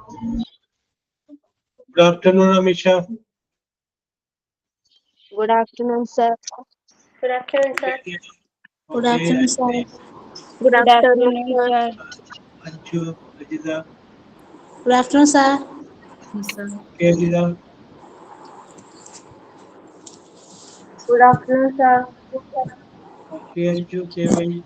Good afternoon, Amisha. Good afternoon, sir. Good afternoon, sir. Good Okay, afternoon, sir. Good Good afternoon, afternoon, sir. sir. Anju, Ajiza. Good afternoon, sir. Sir. Okay, Ajiza. Good afternoon, sir. Okay, Anju, Kevin.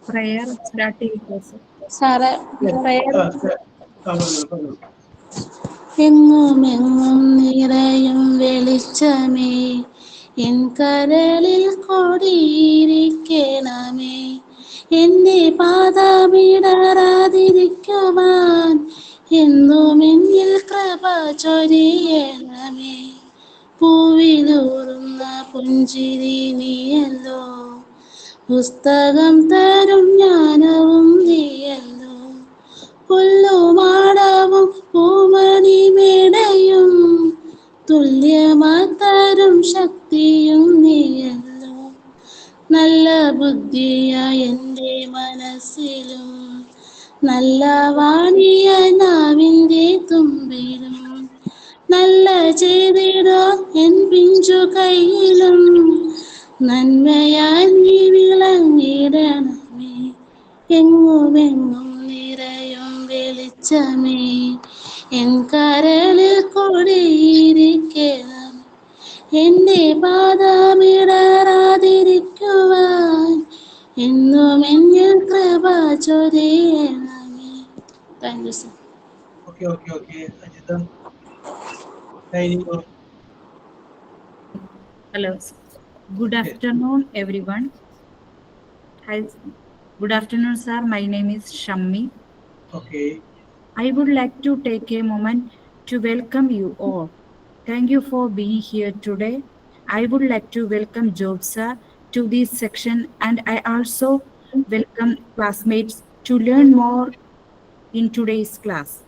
Prayer start ചെയ്യിക്കോ sir. Sir Yes. prayer പറഞ്ഞോളൂ. എങ്ങും എങ്ങും നിറയും വെളിച്ചമേ N കരളിൽ കൊടിയിരിക്കണമേ എന്റെ പാദമിടറാതിരിക്കുവാൻ എന്നും എന്നിൽ കൃപ ചൊരിയണമേ പൂവിലൂറുന്ന പുഞ്ചിരി നീയല്ലോ പുസ്തകം തരും ജ്ഞാനവും നീയല്ലോ പുല്ലുമാടവും പൂമണിമേടയും തുല്യമാതരും ശക്തിയും നീയല്ലോ നല്ല ബുദ്ധിയായ എൻ്റെ മനസ്സിലും നല്ല വാണിയ നാവിൻ്റെ തുമ്പിലും നല്ല ചെയ്തിടോ എൻ പിഞ്ചു കയ്യിലും നന്മയായി നീ വിളങ്ങിടണമേ എങ്ങുമെങ്ങും നിറയും വെളിച്ചമേ എൻ കരളിൽ കൊടിയിരിക്കണം എന്റെ പാദമിടറാതിരിക്കുവാൻ എന്നും എന്നിൽ കൃപ ചൊരിയണമേ. Thank you sir. Okay. Ajiza. Signing off. Hello. Good Yes. afternoon, everyone. Hi. Good afternoon, sir. My name is Shammi. Okay. I would like to take a moment to welcome you all. Thank you for being here today. I would like to welcome Job sir to this section, and I also welcome classmates to learn more in today's class.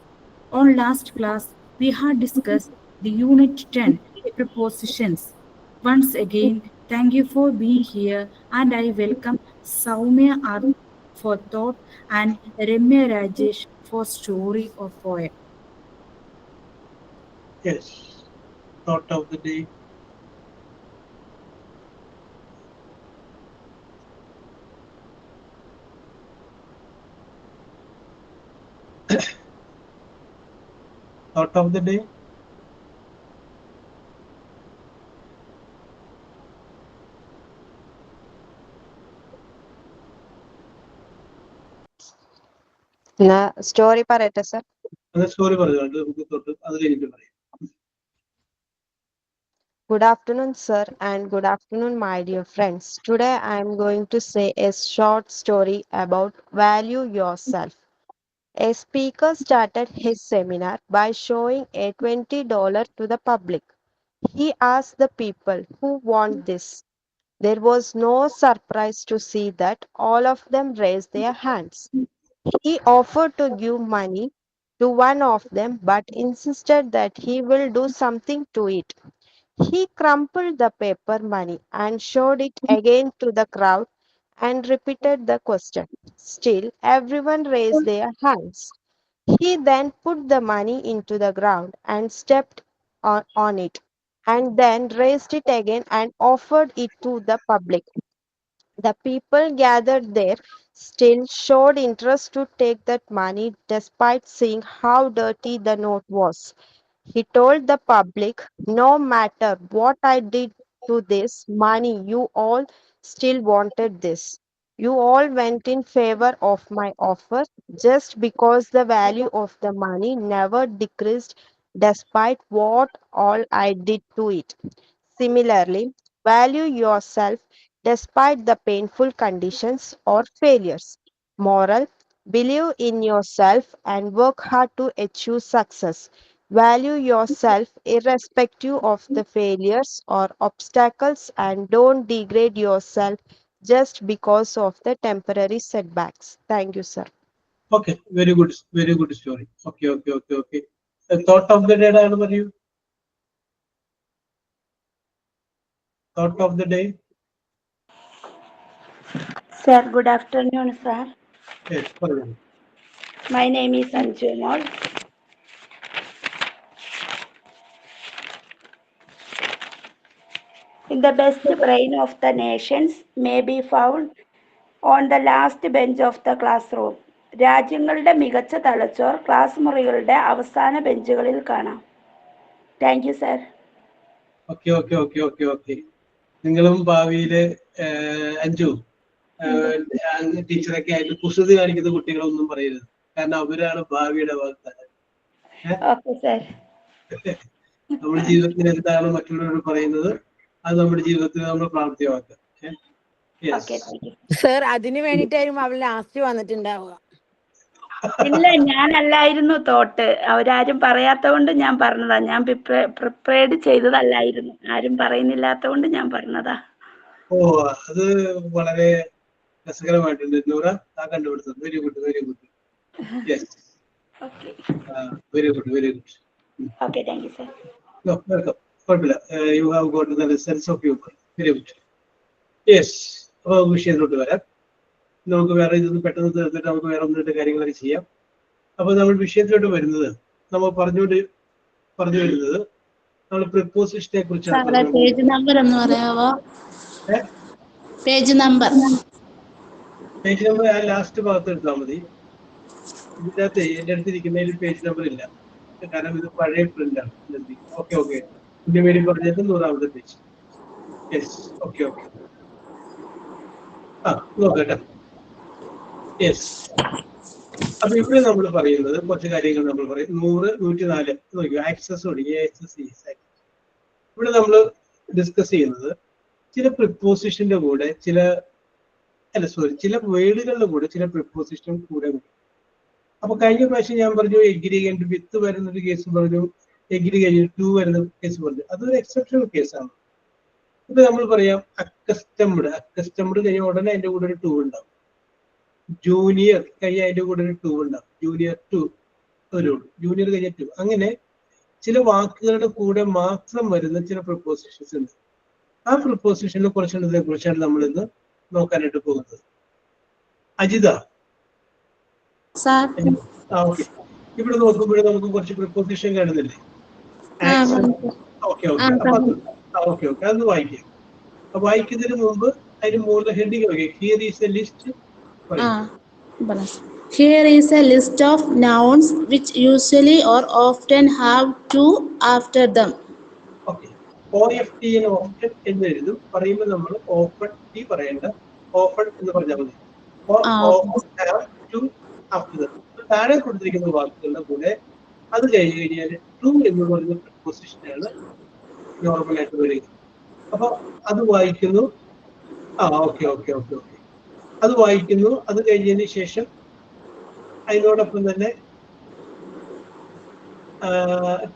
On last class, we had discussed the Unit 10 prepositions. Once again, thank you for being here, and I welcome Saumya R for thought and Remya Rajesh for story or poem. Yes. Thought of the day. Thought of the day. Story പറയട്ടെ sir. അത് story പറഞ്ഞു നമുക്ക് തൊട്ട് അത് കഴിഞ്ഞിട്ട് പറയാം. Good afternoon, sir, and good afternoon, my dear friends. Today I am going to say a short story about value yourself. A speaker started his seminar by showing a $20 to the public. He asked the people who want this. There was no surprise to see that all of them raised their hands. He offered to give money to one of them but insisted that he will do something to it. He crumpled the paper money and showed it again to the crowd and repeated the question. Still, everyone raised their hands. He then put the money into the ground and stepped on it, and then raised it again and offered it to the public. The people gathered there still showed interest to take that money despite seeing how dirty the note was. He told the public, no matter what I did to this money, you all still wanted this. You all went in favor of my offer just because the value of the money never decreased despite what all I did to it. Similarly, value yourself despite the painful conditions or failures. Moral, believe in yourself and work hard to achieve success. Value yourself irrespective of the failures or obstacles and don't degrade yourself just because of the temporary setbacks. Thank you, sir. Okay, very good story. Okay. The thought of the day, are you? Thought of the day? Sir, good afternoon, sir. Yes, pardon. My name is Anju Mol. The best brain of the nations may be found on the last bench of the classroom. രാജ്യങ്ങളുടെ മികച്ച തലച്ചോർ class മുറികളുടെ അവസാന ബെഞ്ചുകളിൽ കാണാം. Thank you sir. Okay. നിങ്ങളും ഭാവിയിലെ അഞ്ജു ടീച്ചറൊക്കെ ആയിട്ട് കുസൃതി കാണിക്കുന്ന കുട്ടികളൊന്നും പറയരുത്. കാരണം അവരാണ് ഭാവിയുടെ വാഗ്ദാനം. Okay sir. നമ്മുടെ ജീവിതത്തിൽ എന്താണ് മറ്റുള്ളവരോട് പറയുന്നത് അത് നമ്മുടെ ജീവിതത്തിൽ നമ്മൾ പ്രാവർത്തികമാക്കുക. സർ അതിന് വേണ്ടിട്ടായിരുന്നു അവൾ ലാസ്റ്റ് വന്നിട്ടുണ്ടാവുക. ഇല്ല, ഞാനല്ലായിരുന്നു തോട്ട്. അവരാരും പറയാത്തതുകൊണ്ട് ഞാൻ പറഞ്ഞതാ. ഞാൻ പ്രിപ്പയർഡ് ചെയ്തതല്ലായിരുന്നു. ആരും പറയുന്നില്ലാത്തതുകൊണ്ട് ഞാൻ പറഞ്ഞതാ. ഓ, അത് വളരെ രസകരമായിട്ടുണ്ട് നൂറ ആ കണ്ടുപിടുത്തത്. Very good. Yes, very good. Okay, thank you sir. No, welcome. കുഴപ്പമില്ല. You have got the sense of humor. Very good. Yes. അപ്പോൾ വിഷയത്തിലോട്ട് വരാം. നമുക്ക് വേറെ ഇതൊന്ന് പെട്ടെന്ന് തീർത്തിട്ട് നമുക്ക് വേറെ ഒന്ന് രണ്ട് കാര്യങ്ങളൊക്കെ ചെയ്യാം. അപ്പോൾ നമ്മൾ വിഷയത്തിലോട്ട് വരുന്നത് നമ്മൾ പറഞ്ഞു വരുന്നത് നമ്മൾ പ്രിപ്പോസിഷനെ കുറിച്ചാണ്. പേജ് നമ്പർ ഒന്ന് പറയാവോ? പേജ് നമ്പർ ആ ലാസ്റ്റ് ഭാഗത്ത് എടുത്താൽ മതി. ഇതിനകത്ത് എൻ്റെ അടുത്തിരിക്കുന്നതിൽ പേജ് നമ്പർ ഇല്ല, കാരണം ഇത് പഴയ പ്രിന്റാണ്. ഓക്കെ ഇതിന് വേണ്ടി പറഞ്ഞത് 100ാമത്തെ പേജ്. Yes, okay. നോക്കട്ടെ. യെസ്. അപ്പൊ ഇവിടെ നമ്മൾ പറയുന്നത് കുറച്ച് കാര്യങ്ങൾ നമ്മൾ പറയും. 100, 104 നോക്കിയോ, ആക്സസ് തുടങ്ങി. ഇവിടെ നമ്മൾ ഡിസ്കസ് ചെയ്യുന്നത് ചില പ്രിപ്പോസിഷന്റെ കൂടെ ചില വേർഡുകളുടെ കൂടെ ചില പ്രിപ്പോസിഷൻ കൂടെ. അപ്പൊ കഴിഞ്ഞ പ്രാവശ്യം ഞാൻ പറഞ്ഞു എഗ്രി കഴിഞ്ഞിട്ട് വിത്ത് വരുന്നൊരു കേസ് പറഞ്ഞു, എഗ്രി കഴിഞ്ഞിട്ട് ടു വരുന്ന കേസ് പറഞ്ഞു. അതൊരു എക്സെപ്ഷണൽ കേസാണ്. ഇപ്പൊ നമ്മൾ പറയാം അക്കസ്റ്റംഡ് കഴിഞ്ഞ ഉടനെ അതിന്റെ കൂടെ ഒരു ടു ഉണ്ടാവും. ജൂനിയർ കഴിഞ്ഞ അതിന്റെ കൂടെ ഒരു ടു ഉണ്ടാവും. ജൂനിയർ ടു ജൂനിയർ കഴിഞ്ഞ ടു. അങ്ങനെ ചില വാക്കുകളുടെ കൂടെ മാത്രം വരുന്ന ചില പ്രിപ്പോസിഷൻസ് ഉണ്ട്. ആ പ്രിപ്പോസിഷനെ കുറിച്ചാണ് നമ്മൾ ഇന്ന് നോക്കാനായിട്ട് പോകുന്നത്. അജിത, ഓക്കെ. ഇവിടെ നോക്കുമ്പോഴേ നമുക്ക് കുറച്ച് പ്രിപ്പോസിഷൻ കാണുന്നില്ലേ? ഓക്കെ. അത് വായിക്കാം. വായിക്കുന്നതിന് മുമ്പ് അതിന് മുകളിൽ ഹെഡിങ് നോക്കി. Here is A list. Here is a list of nouns which usually or often have to after them. Okay. OFT and often എന്ന് എഴുതും. പറയുമ്പോൾ നമ്മൾ ഓഫൺ ടി പറയേണ്ട, ഓഫൺ എന്ന് പറഞ്ഞാൽ മതി. താഴെ കൊടുത്തിരിക്കുന്ന വാക്കുകളുടെ കൂടെ അത് കഴിഞ്ഞ് കഴിഞ്ഞാൽ ടു എന്ന് പറയുന്ന പ്രിപ്പോസിഷനാണ് നോർമലായിട്ട് വരിക. അപ്പൊ അത് വായിക്കുന്നു. ഓക്കെ. അത് വായിക്കുന്നു. അത് കഴിഞ്ഞതിന് ശേഷം അതിനോടൊപ്പം തന്നെ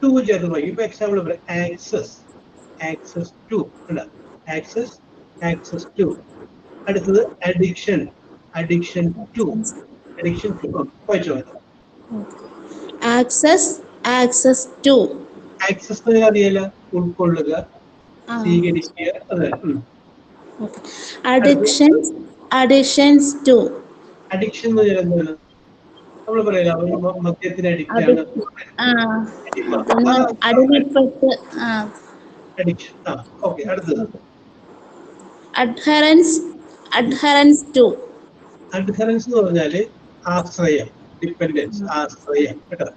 ടു ചേർത്ത് വായിക്കും. ഇപ്പൊ എക്സാമ്പിൾ പറയാം, ആക്സസ് ടു. അടുത്തത് അഡിക്ഷൻ ടു. വായിച്ചോ. Access to. ആക്സസ് അറിയാല, ഉൾക്കൊള്ളുക, സ്വീകരിക്കുക. അതെ. Addictions to. അഡിക്ഷൻ എന്ന് പറഞ്ഞാൽ എന്താണ്? നമ്മൾ പറയാം മദ്യത്തിന് അഡിക്റ്റ് ആണ്. അഡിക്ഷൻ. ഓക്കെ. അടുത്തത് അഡ്ഹറൻസ് ടു. അഡ്ഹറൻസ് എന്ന് പറഞ്ഞാല് ആശ്രയം, ഡിപ്പെൻഡൻസ്, ആശ്രയം. കേട്ടോ?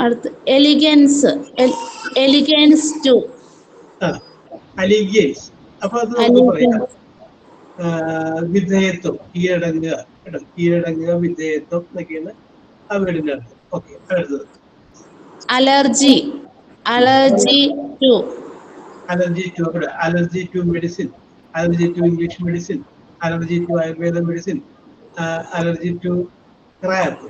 അടുത്ത് എലിഗൻസ് ടു. അപ്പൊ അത് നമുക്ക് പറയാം വിധേയത്വം, കീഴടങ്ങുക കേട്ടോ, കീഴടങ്ങുക, വിധേയത്വം എന്നൊക്കെയാണ് ആ വീടിന്റെ അർത്ഥം. ഓക്കെ, അടുത്തത് allergy, allergy to, allergy to, allergy to medicine, allergy to English medicine, allergy to Ayurveda medicine, allergy to crab,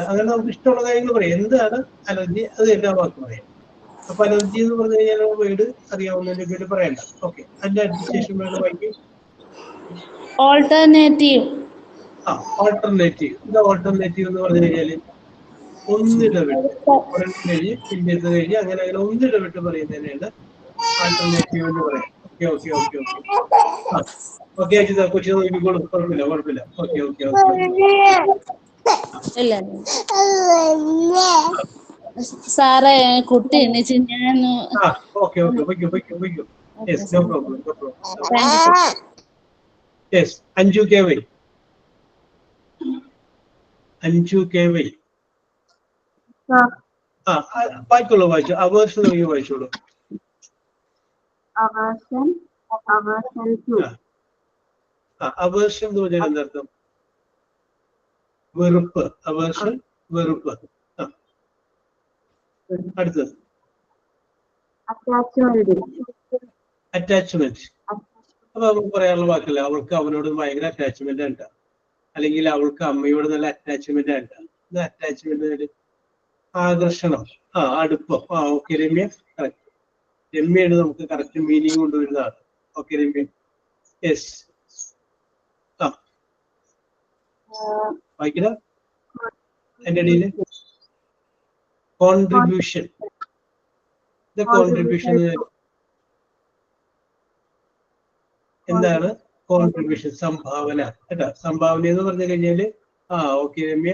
അങ്ങനെ നമുക്ക് ഇഷ്ടമുള്ള കാര്യങ്ങൾ പറയാം. എന്താണ് അലർജി അത് എല്ലാ വാക്കും പറയാം. അപ്പൊ അലർജി എന്ന് പറഞ്ഞു കഴിഞ്ഞാൽ വീട് അറിയാവുന്നതിന്റെ പേര് പറയണ്ട. ഓക്കെ, അതിന്റെ അഡ്മിനിസ്ട്രേഷൻ വേണം വായിക്കും. alternative, alternative. എന്താ ഓൾട്ടർനേറ്റീവ് എന്ന് പറഞ്ഞു കഴിഞ്ഞാല് ഒന്നിടവിട്ട്, ഒരെണ്ണം കഴിഞ്ഞ് പിന്നീട് കഴിഞ്ഞ് അങ്ങനെ അങ്ങനെ ഒന്നിടവിട്ട് പറയുന്നതിനാണ് ആൾട്ടർനേറ്റീവ് എന്ന് പറയാം. Okay okay okay okay okay Ajitha, കൊച്ചു നോക്കിക്കോളും, കുഴപ്പമില്ല കുഴപ്പമില്ല. ഓക്കെ ഓക്കെ സാറേ കുട്ടി എണീച്ച് ഞാൻ ഓക്കെ ഓക്കെ വയ്ക്കും വയ്ക്കും വയ്ക്കും. Yes, no problem no problem. Yes, Anju K Y, Anju K Y. വായിക്കോളൂ, വായിച്ചു. അവേഴ്ഷൻ തുടങ്ങി വായിച്ചോളൂ. അവേഴ്ഷൻ എന്ന് പറഞ്ഞാൽ എന്താർത്ഥം? വെറുപ്പ്. അവേഴ്ഷൻ വെറുപ്പ്. അടുത്തത് അറ്റാച്ച്മെന്റ്. അപ്പൊ നമുക്ക് പറയാനുള്ള വാക്കല്ല, അവൾക്ക് അവനോട് ഭയങ്കര അറ്റാച്ച്മെന്റ് ഉണ്ട്, അല്ലെങ്കിൽ അവൾക്ക് അമ്മയോട് നല്ല അറ്റാച്ച്മെന്റ് ഉണ്ട്. ഇത് അറ്റാച്ച്മെന്റ്, ആകർഷണം, അടുപ്പം. Okay Ramya, correct. രമ്യാണ് നമുക്ക് കറക്റ്റ് മീനിങ് കൊണ്ടുവരുന്നതാണ്. Okay Ramya, yes. വായിക്കണ എന്റെ ഇടയില് കോൺട്രിബ്യൂഷൻ. കോൺട്രിബ്യൂഷൻ എന്താണ്? കോൺട്രിബ്യൂഷൻ സംഭാവന കേട്ടോ. സംഭാവന എന്ന് പറഞ്ഞു കഴിഞ്ഞാല് ഓക്കെ രമ്യ,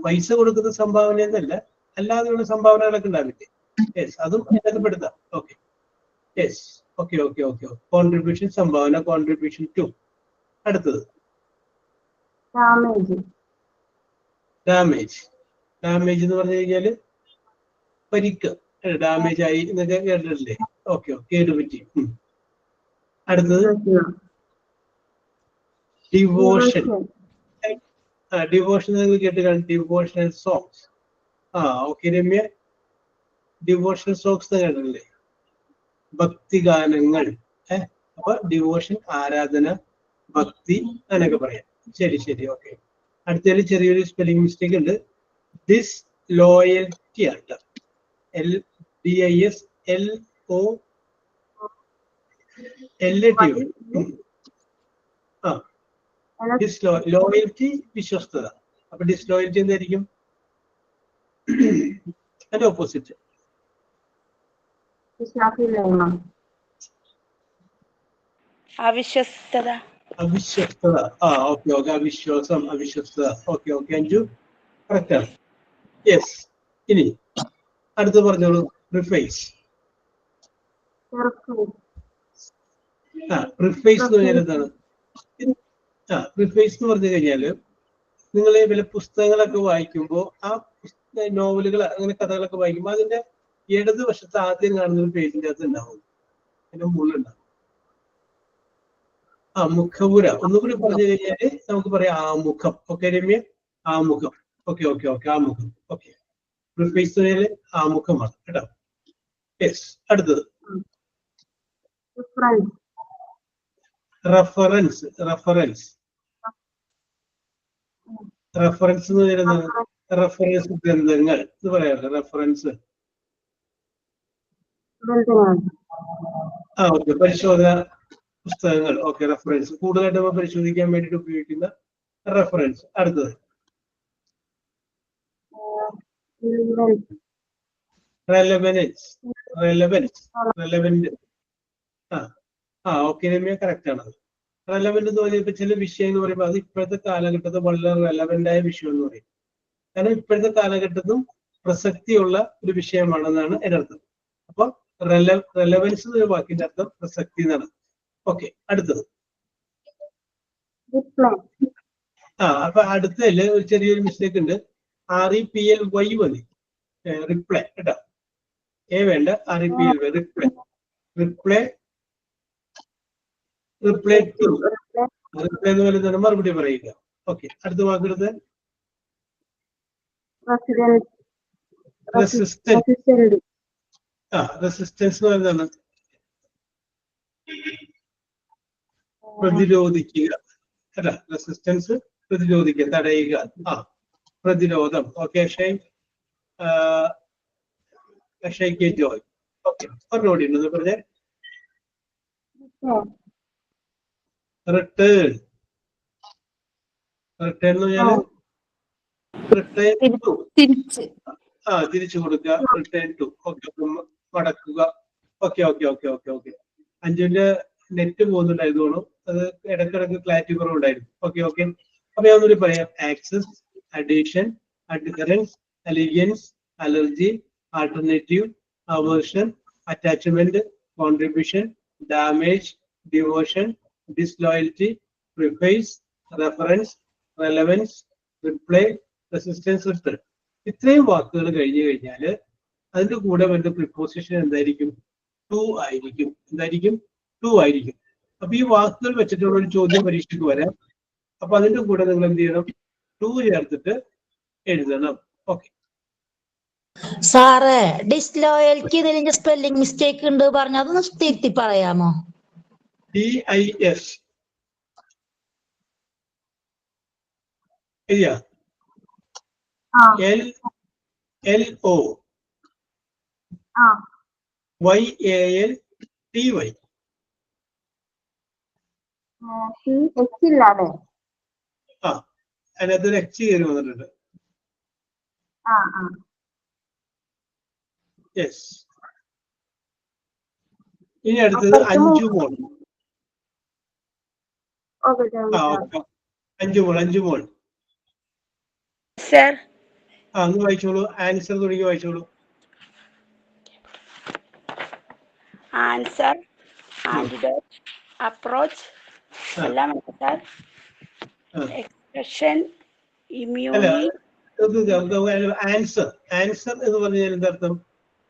പൈസ കൊടുക്കുന്ന സംഭാവന എന്നല്ല, അല്ലാതെയുള്ള സംഭാവനകളൊക്കെ ഉണ്ടാവില്ലേ? യെസ്, അതും ബന്ധപ്പെടുത്താം. Okay, yes, okay okay okay. Contribution, സംഭാവന, കോൺട്രിബ്യൂഷൻ ടു. അടുത്തത് ഡാമേജ്. ഡാമേജ് എന്ന് പറഞ്ഞു കഴിഞ്ഞാല് പരിക്ക്, ഡാമേജ് ആയി എന്നൊക്കെ കേട്ടിട്ടില്ലേ? ഓക്കെ, കേടുപറ്റി. അടുത്തത് ഡിവോഷൻ. ഡിവോഷൻ കേട്ട് കാണും, devotional songs. Okay Ramya, devotional songs കേട്ടിട്ടില്ലേ? ഭക്തിഗാനങ്ങൾ. അപ്പൊ ഡിവോഷൻ, ആരാധന, ഭക്തി അങ്ങനെയൊക്കെ പറയാം. ശരി ശരി, ഓക്കെ. അടുത്തതിൽ ചെറിയൊരു സ്പെല്ലിംഗ് മിസ്റ്റേക്ക് ഉണ്ട്. ഡിസ് ലോയൽറ്റി ആണ്, LDISLOYALTY. ലോയൽറ്റി വിശ്വസ്തത. അപ്പൊ ഡിസ്ലോയൽറ്റി എന്തായിരിക്കും? അതിന്റെ ഓപ്പോസിറ്റ് അവിശ്വസ്തത. അവിശ്വസ്തത. ഓക്കെ ഓക്കെ, അവിശ്വാസം, അവിശ്വസ്തത. ഓക്കെ ഓക്കെ അഞ്ജു, കറക്റ്റ് ആണ്. യെസ്. ഇനി അടുത്ത് പറഞ്ഞോളൂ, പ്രിഫേസ്. പ്രിഫേസ് എന്ന് പറഞ്ഞാൽ എന്താണ്? പ്രിഫേസ് എന്ന് പറഞ്ഞു കഴിഞ്ഞാല് നിങ്ങൾ വല്ല പുസ്തകങ്ങളൊക്കെ വായിക്കുമ്പോൾ, ആ നോവലുകൾ അങ്ങനെ കഥകളൊക്കെ വായിക്കുമ്പോൾ അതിന്റെ ഇടതുവശത്ത് ആദ്യം കാണുന്ന ഒരു പേജിന്റെ അകത്ത് ഉണ്ടാവും, അതിന്റെ മുള്ളുണ്ടാവും. മുഖപുര. ഒന്നുകൂടി പറഞ്ഞു കഴിഞ്ഞാല് നമുക്ക് പറയാം ആമുഖം. ഓക്കെ രമ്യ, ആമുഖം. ഓക്കെ ഓക്കെ ഓക്കെ, ആമുഖം. ഓക്കെ, പ്രിഫേസ് ആമുഖമാണ് കേട്ടോ. യെസ്. അടുത്തത് റെഫറൻസ്. റെഫറൻസ് റെഫറൻസ് എന്ന് പറയുന്നത് റെഫറൻസ് ഗ്രന്ഥങ്ങൾ എന്ന് പറയാറില്ല, റെഫറൻസ്. ഓക്കെ, പരിശോധന പുസ്തകങ്ങൾ. ഓക്കെ, റെഫറൻസ് കൂടുതലായിട്ട് നമ്മൾ പരിശോധിക്കാൻ വേണ്ടിയിട്ട് ഉപയോഗിക്കുന്ന റെഫറൻസ്. അടുത്തത് relevance. Relevance, relevant. Okay Ramya, correct ആണ്. റെലവന്റ് എന്ന് പറയുമ്പോൾ ചില വിഷയം എന്ന് പറയുമ്പോൾ അത് ഇപ്പോഴത്തെ കാലഘട്ടത്തിൽ വളരെ റെലവന്റ് ആയ വിഷയം എന്ന് പറയും. കാരണം ഇപ്പോഴത്തെ കാലഘട്ടത്തിലും പ്രസക്തിയുള്ള ഒരു വിഷയമാണെന്നാണ് എൻ്റെ അർത്ഥം. അപ്പൊ റെലവൻസ് എന്ന വാക്കിന്റെ അർത്ഥം പ്രസക്തി എന്നാണ്. ഓക്കെ, അടുത്തത് അപ്പൊ അടുത്തതില് ഒരു ചെറിയൊരു മിസ്റ്റേക്ക് ഉണ്ട്. REPLY മതി, റിപ്ലൈ കേട്ടോ. വേണ്ട, REPLY, reply. Reply reply to. Reply എന്ന് പറയുന്നത് മറുപടി പറയുക. ഓക്കെ, അടുത്ത വാക്കെടുത്ത് റെസിസ്റ്റൻസ്. റെസിസ്റ്റൻസ് എന്ന് പറയുന്നത് പ്രതിരോധിക്കുക അല്ല, റെസിസ്റ്റൻസ് പ്രതിരോധിക്കുക, തടയുക. പ്രതിരോധം. ഓക്കെ, ജോയ്. ഓക്കെ, ഒന്നുകൂടി ഉണ്ടെന്ന് പറഞ്ഞേ. റിട്ടേൺ. റിട്ടേൺ എന്ന് പറഞ്ഞാൽ റിട്ടേൺ ടു. തിരിച്ചു കൊടുക്കുക. Return to. ഓക്കെ, മടക്കുക. Okay okay okay okay okay. അഞ്ജുവിന്റെ നെറ്റ് പോകുന്നുണ്ടായിരുന്നു, അത് ഇടക്കിടക്ക് ക്ലാരിറ്റി കുറവുണ്ടായിരുന്നു. Okay okay. അപ്പൊ ഞാൻ ഒന്നുകൂടി പറയാം. Access, addition, adherence, allegiance, allergy, alternative, aversion, attachment, contribution, damage, devotion, disloyalty, preface, reference, relevance, reply, resistance, return. ഇത്രയും വാക്കുകൾ കഴിഞ്ഞു കഴിഞ്ഞാല് അതിന്റെ കൂടെ വരുന്ന പ്രിപ്പോസിഷൻ എന്തായിരിക്കും? ടു ആയിരിക്കും. എന്തായിരിക്കും? ടു ആയിരിക്കും. അപ്പൊ ഈ വാക്കുകൾ വെച്ചിട്ടുള്ള ഒരു ചോദ്യം പരീക്ഷയ്ക്ക് വരാം. അപ്പൊ അതിന്റെ കൂടെ നിങ്ങൾ എന്ത് ചെയ്യണം? ടു ചേർത്തിട്ട് എഴുതണം. ഓക്കെ സാറേ, ഡിസ്ലോയൽറ്റി ഇതിന്റെ സ്പെല്ലിംഗ് മിസ്റ്റേക്ക് ഉണ്ട് പറഞ്ഞു, അതൊന്ന് തിരുത്തി പറയാമോ? DIS. LLO YALTY. അതിനകത്തൊരു എച്ച് കയറി വന്നിട്ടുണ്ട്. യെസ്. ഇനി അടുത്തത് അഞ്ചുമോൾ. അഞ്ചുമോൾ. സർ, ഒന്ന് വായിച്ചോളൂ. ആൻസർ തുടങ്ങി വായിച്ചോളൂ. ആൻസർ, ആന്റിഡോട്ട്, അപ്രോച്ച്, എല്ലാം സാർ. Expression, immunity. ആൻസർ എന്ന് പറഞ്ഞാൽ എന്താർത്ഥം?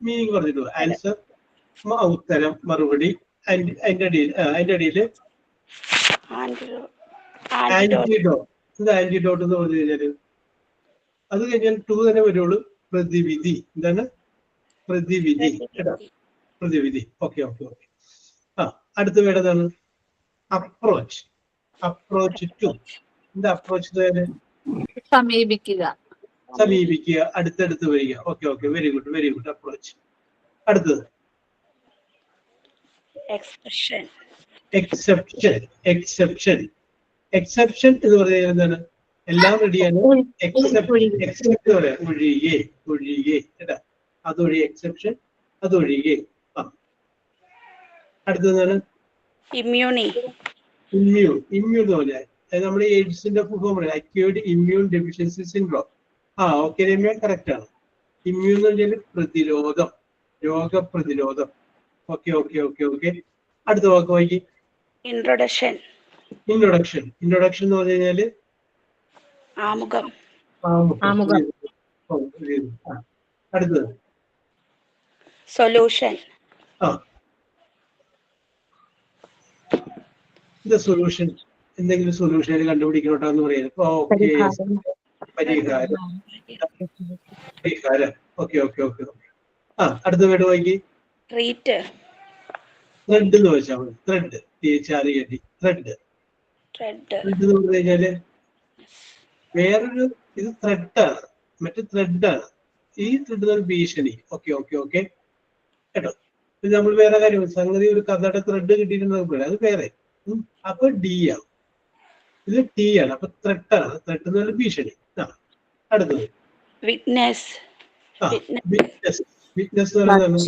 മീനിങ് പറഞ്ഞിട്ടു. ആൻസർ ഉത്തരം, മറുപടി. അതിന്റെ അടിയിൽ ആന്റിഡോട്ട്. എന്താ ആന്റിഡോട്ട് എന്ന് പറഞ്ഞു കഴിഞ്ഞാല്? അത് കഴിഞ്ഞാൽ ടു തന്നെ വരുള്ളൂ. പ്രതിവിധി. എന്താണ്? പ്രതിവിധി. പ്രതിവിധി. Okay okay okay. അടുത്ത വേണ്ടതാണ് അപ്രോച്ച്. Approach to. എന്താ അപ്രോച്ച്? സമീപിക്കുക. അടുത്തടുത്ത് വരിക. Okay okay, very good very good. Approach. അടുത്തത് എക്സ്പ്രഷൻ. എക്സെപ്ഷൻ എന്ന് പറഞ്ഞാൽ എന്താണ്? എല്ലാം റെഡിയാണ്. എക്സെപ്റ്റ് പറയാം. ഒഴികെ കേട്ടാ. അതൊഴികെ. എക്സെപ്ഷൻ, അതൊഴികെ. അടുത്തതാണ് ഇമ്മ്യൂൺ എന്ന് പറഞ്ഞാൽ നമ്മുടെ എയ്ഡ്സിന്റെ form acquired immune deficiency syndrome. Okay Ramya, correct ആണ്. ഇമ്മ്യൂൺ എന്ന് പറഞ്ഞാൽ പ്രതിരോധം, രോഗപ്രതിരോധം. Okay okay okay okay. അടുത്ത വാക്ക് വായിക്കും. ഇൻട്രൊഡക്ഷൻ എന്ന് പറഞ്ഞു കഴിഞ്ഞാല് ആമുഖം. അടുത്തത് സൊല്യൂഷൻ. എന്താ സൊല്യൂഷൻ? എന്തെങ്കിലും സൊല്യൂഷൻ കണ്ടുപിടിക്കണോട്ടോ എന്ന് പറയുന്നത്. ഓക്കെ, പരിഹാരം. Okay okay okay okay. അടുത്ത വേർഡ് വായിക്കി. ട്രീറ്റ്. ത്രെഡ് എന്ന് വെച്ചാൽ മതി. ത്രെഡ്. ത്രെഡ് എന്ന് പറഞ്ഞു കഴിഞ്ഞാല് വേറൊരു ഇത് ത്രെഡാണ്, മറ്റേ ത്രെഡാണ്. ഈ ത്രെഡ് ഭീഷണി. ഓക്കെ ഓക്കെ ഓക്കെ കേട്ടോ. നമ്മൾ വേറെ കാര്യം സംഗതി ഒരു കഥയുടെ ത്രെഡ് കിട്ടിയിട്ടുണ്ടെങ്കിൽ അത് വേറെ. അപ്പൊ ഡി ആണ്, ഇത് ടി ആണ്. അപ്പൊ ത്രെഡാണ്. ത്രെഡ് എന്ന് പറഞ്ഞാൽ ഭീഷണി. അടുത്തത് വിറ്റ്നസ്. വിറ്റ്നസ് എന്ന് പറയുന്നത്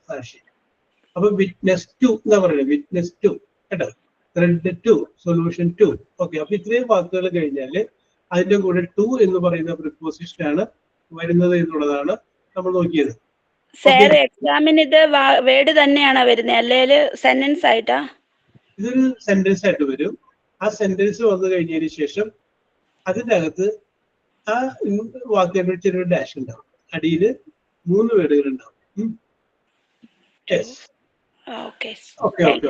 സാക്ഷി. അപ്പൊ വിറ്റ്നസ് ടു എന്താ പറയുന്നത്? വിറ്റ്നസ് ടു കേട്ടോ. Thread to, solution to. Okay, അപ്പൊ ഇത്രയും വാക്കുകൾ കഴിഞ്ഞാല് അതിന്റെ കൂടെ ടു എന്ന് പറയുന്ന പ്രിപ്പോസിഷൻ ആണ് വരുന്നത് എന്നുള്ളതാണ് നമ്മൾ നോക്കിയത്. എക്സാമിന് ഇത് വേർഡ് തന്നെയാണോ വരുന്നത്, അല്ലെങ്കിൽ സെന്റൻസ് ആയിട്ടാ? ഇതൊരു സെന്റൻസ് ആയിട്ട് വരും. ആ സെന്റൻസ് വന്നു കഴിഞ്ഞതിന് ശേഷം അതിന്റെ അകത്ത് ആ വാക്കുകളുടെ ചെറിയൊരു ഡാഷ് ഉണ്ടാവും. അടിയിൽ 3 വേർഡുകൾ ഉണ്ടാവും. Okay okay okay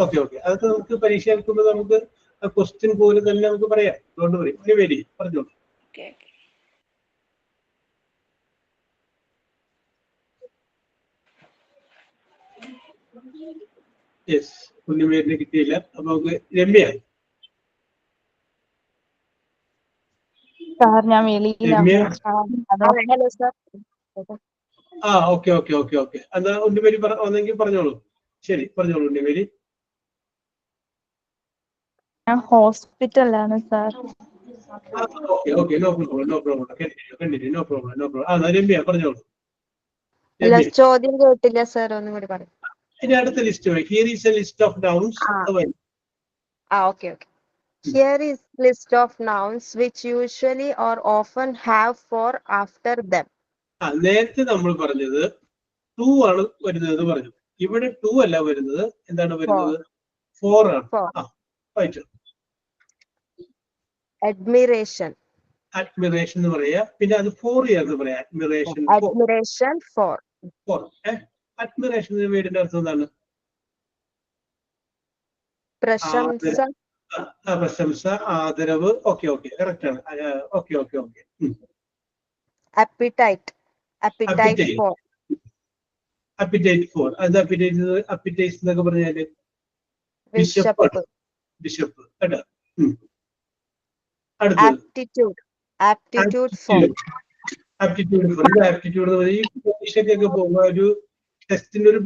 okay okay അതൊക്കെ നമുക്ക് പരീക്ഷ എടുക്കുമ്പോൾ നമുക്ക് ആ ക്വസ്റ്റ്യൻ പോലെ തന്നെ നമുക്ക് പറയാം. അതുകൊണ്ട് പറയും ഒരു വരി പറഞ്ഞോളൂ. ഓക്കെ. യെസ്, ഉണ്ണിമേരിനെ കിട്ടിയില്ല. അപ്പൊ നമുക്ക് രമ്യ. സാർ ഞാൻ വെളിയിലാണ്. രമ്യ. Hello sir. ആ ഓക്കെ ഓക്കെ ഓക്കെ ഓക്കെ എന്നാ ഉണ്ണിമേരി ഒന്നെങ്കിൽ പറഞ്ഞോളൂ. ശരി, പറഞ്ഞോളൂ ഉണ്ണിമേരി. ഞാൻ ഹോസ്പിറ്റലിലാണ് sir. Okay okay, no problem no problem. Continue no problem no problem. ആ രമ്യ പറഞ്ഞോളൂ. അല്ല, ചോദ്യം കേട്ടില്ല സർ, ഒന്നും കൂടി പറയും. ഇനി അടുത്ത list. Here is A list of nouns. Okay okay. Here is list of nouns which usually or often have for after them. നേരത്തെ നമ്മൾ പറഞ്ഞത് ടു ആണ് വരുന്നത് പറഞ്ഞു. ഇവിടെ ടു അല്ല വരുന്നത്. എന്താണ് വരുന്നത്? ഫോർ ആണ്. ആ വായിച്ചു. Admiration. അഡ്മിറേഷൻ എന്ന് പറയാ. പിന്നെ അത് ഫോർ ചേർന്ന് പറയാം. Admiration four. അഡ്മിറേഷൻ വീടിന്റെ അർത്ഥം എന്താണ്? പ്രശംസ. പ്രശംസ, ആദരവ്. ഓക്കെ ഓക്കെ, കറക്റ്റ് ആണ്. Okay okay okay. Appetite. Appetite for. Appetite for. അത് അപ്പിറ്റൈറ്റ് എന്നൊക്കെ പറഞ്ഞാല് ബിഷപ്പ്. ബിഷപ്പ് കേട്ടോ. Aptitude. Aptitude for. Aptitude for. ഇത് ആപ്റ്റിറ്റ്യൂഡ് എന്ന് പറഞ്ഞാൽ ഈ പരീക്ഷയ്ക്കൊക്കെ പോകുമ്പോൾ ഒരു ടെസ്റ്റിന്റെ ഒരു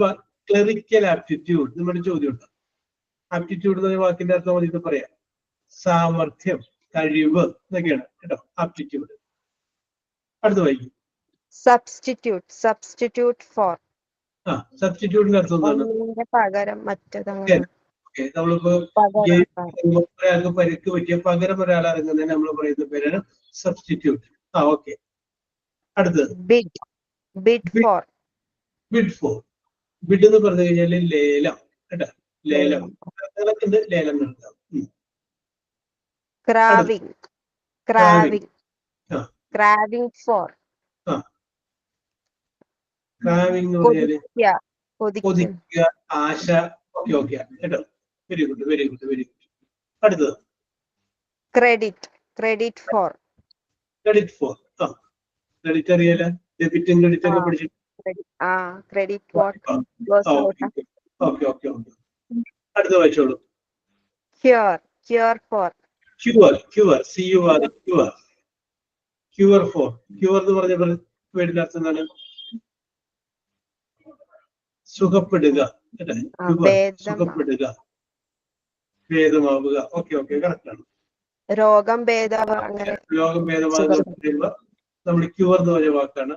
ക്ലറിക്കൽ ആപ്റ്റിറ്റ്യൂഡ് നമ്മുടെ ചോദ്യം ഉണ്ട്. ആപ്റ്റിറ്റ്യൂഡ് എന്ന വാക്കിന്റെ അർത്ഥം ഇത് പറയാം. സാമർഥ്യം, കഴിവ് എന്നൊക്കെയാണ് കേട്ടോ ആപ്റ്റിറ്റ്യൂഡ്. അടുത്ത വായിക്കും. സബ്സ്റ്റിറ്റ്യൂട്ട്. Substitute for. സബ്സ്റ്റിറ്റ്യൂട്ടിന്റെ അർത്ഥം എന്താണ്? പകരം മറ്റേത്. നമ്മളിപ്പോ ഒരാൾക്ക് പരിക്ക് പറ്റിയ പകരം ഒരാൾ ഇറങ്ങുന്നതിന് നമ്മൾ പറയുന്ന പേരാണ് സബ്സ്റ്റിറ്റ്യൂട്ട്. ഓക്കെ. അടുത്തത് bid for. Bid for. Bid എന്ന് പറഞ്ഞു കഴിഞ്ഞാല് ലേലം കേട്ടോ. ലേലം നടക്കുന്നത്. ലേലം നടത്താം. ക്രാവിംഗ്. ക്രാവിംഗ്. ക്രാവിംഗ് ഫോർ. ക്രാവിംഗ് എന്ന് പറഞ്ഞാല് കൊതിക്കുക, ആശ. ഓക്കെ ഓക്കെ കേട്ടോ. Very good very good very good. അടുത്തത് credit. Credit for. Credit for. Credit അറിയാല. ഡെബിറ്റും ക്രെഡിറ്റ് ഒക്കെ പഠിച്ചിട്ട്. ക്രെഡിറ്റ്. Okay okay okay. അടുത്ത വായിച്ചോളൂ. Cure. Cure for. Cure. Cure. CUR. Cure. Cure for. Cure എന്ന് പറഞ്ഞ വീടിന്റെ അർത്ഥം എന്താണ്? സുഖപ്പെടുക. സുഖപ്പെടുക, ഭേദമാവുക. ഓക്കെ ഓക്കെ, കറക്റ്റ് ആണ്. രോഗം ഭേദമാകുക. രോഗം ഭേദമാകുക നമ്മൾ ക്യൂർ എന്ന് പറഞ്ഞ വാക്കാണ്.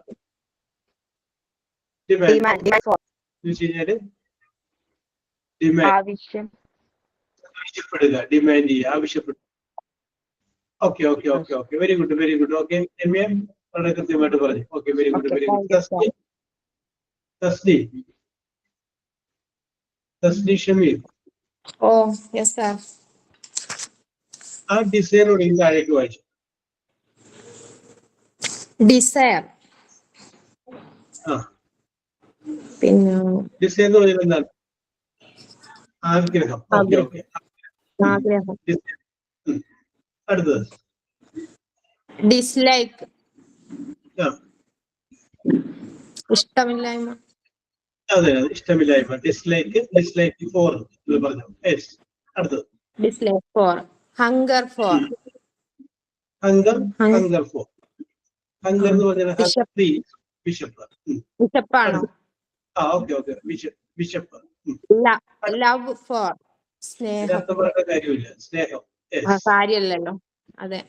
ആവശ്യപ്പെടുക, ഡിമാൻഡ് ചെയ്യുക, ആവശ്യപ്പെടുക. Okay okay okay okay, very good very good. Okay Ramya വളരെ കൃത്യമായിട്ട് പറഞ്ഞു. Okay very good very good. Tasni Shameer. Yes sir. ആ ഡിസൈനോട് ഈ താഴേക്ക് വായിച്ചു. ഡിസയർ. പിന്നെ ഡിസൈൻ എന്ന് പറഞ്ഞാൽ എന്താണ്? ആഗ്രഹം. Okay okay. അടുത്തത് ഡിസ്ലൈക്ക്. ഇഷ്ടമില്ലായ്മ. അതെ, ഇഷ്ടമില്ലായ്മ. ഡിസ്ലൈക്ക് ഫോർ എന്ന് പറഞ്ഞു. അടുത്തത് dislike for. Hunger for. Hunger for. Hunger എന്ന് പറഞ്ഞാൽ ബിഷപ്പ്. ബിഷപ്പാണോ? ഓക്കെ ഓക്കെ, ബിഷപ്പ്. Love for. സ്നേഹം. കാര്യമില്ല. സ്നേഹം. കാര്യമല്ലല്ലോ. അതെ.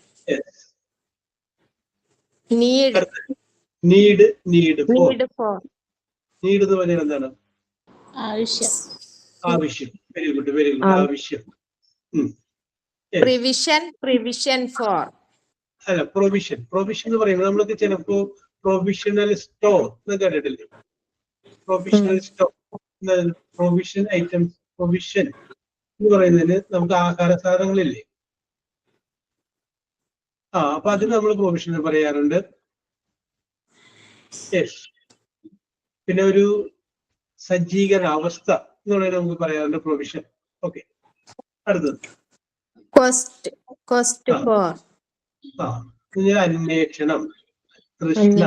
നീഡ്. Need for. നീഡ് എന്ന് പറഞ്ഞാൽ എന്താണ്? ആവശ്യം. ആവശ്യം. Very good very good. ആവശ്യം. Provision for. അല്ല, പ്രൊവിഷൻ എന്ന് പറയുന്നത് നമ്മളൊക്കെ ചിലപ്പോ പ്രൊവിഷണൽ സ്റ്റോർ എന്ന് കേട്ടിട്ടില്ലേ? Provisional store, provision items. Provision എന്ന് പറയുന്നതിന് നമുക്ക് ആഹാര സാധനങ്ങളില്ലേ? അപ്പൊ അതിന് നമ്മൾ പ്രൊവിഷൻ പറയാറുണ്ട്. പിന്നെ ഒരു സജ്ജീകരണ അവസ്ഥ എന്നുള്ളത് നമുക്ക് പറയാറുണ്ട് പ്രൊവിഷൻ. ഓക്കെ, അടുത്തത് Quest for. അന്വേഷണം, തൃഷ്ണ,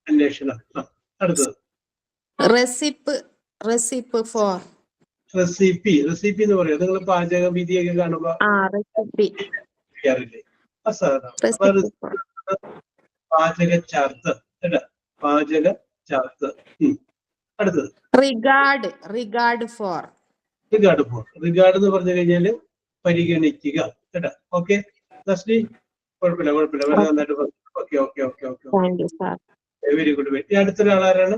അന്വേഷണം. അടുത്തത് Recipe for. റെസിപ്പി എന്ന് പറയുന്നത് നിങ്ങൾ പാചക വിധിയൊക്കെ കാണുമ്പോ ചെയ്യാറില്ലേ? പാചക ചാർത്ത്, പാചക ചാർത്ത്. അടുത്തത് Regard for. റിഗാർഡ് എന്ന് പറഞ്ഞു കഴിഞ്ഞാല് പരിഗണിക്കുക. കേട്ടാ? ഓക്കെ, കുഴപ്പമില്ല വളരെ നന്നായിട്ട് പറഞ്ഞു. Okay, very good. അടുത്തൊരാളാരാണ്?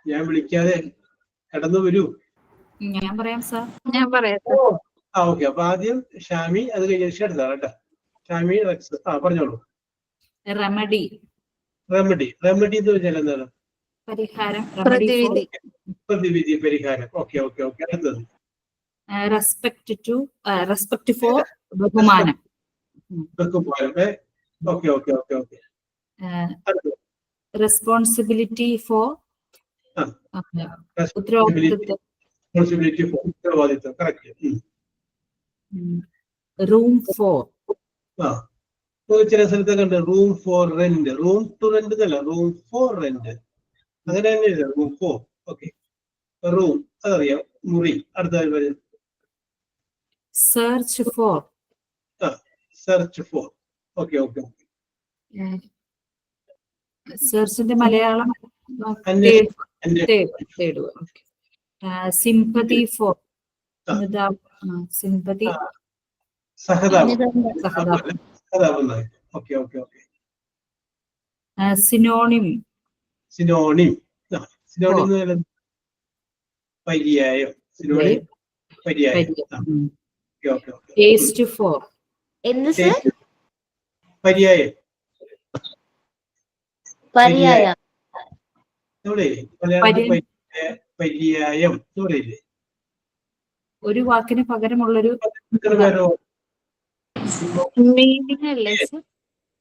ഞാൻ വിളിക്കാതെ കടന്നു വരൂ. ഞാൻ പറയാം സാർ. ഓക്കെ, അപ്പൊ ആദ്യം ഷാമി, അത് കഴിഞ്ഞ ശേഷം അടുത്താണ് കേട്ടോ. ഷാമി, റെക്സ്. പറഞ്ഞോളൂ. റെമഡി എന്ന് വെച്ചാൽ എന്താണ്? പരിഹാരം. പ്രതിവിധി, പരിഹാരം. ഓക്കെ. അടുത്തത് റെസ്പെക്ട് ഫോർ, ബഹുമാനം. ഓക്കെ. റെസ്പോൺസിബിലിറ്റി ഫോർ, ഉത്തരവാദിത്വം. കറക്റ്റ്. Room for. ചില സ്ഥലത്തൊക്കെ ഉണ്ട് room for rent. Room to rent എന്നല്ല, റൂം ഫോർ റെന്റ്. അങ്ങനെ തന്നെ റൂം ഫോർ. ഓക്കെ, റൂം അതറിയാം, മുറി. അടുത്ത സെർച്ച് ഫോർ. ഓക്കെ. സെർച്ചിന്റെ മലയാളം തേടുക. സിംപതി ഫോർ, സിംപതി, സഹതാപം. ഓക്കെ. സിനോണിം. പര്യായം. Taste for. പര്യായം. പര്യായം എന്ന് പറയില്ലേ? ഒരു വാക്കിന് പകരമുള്ളൊരു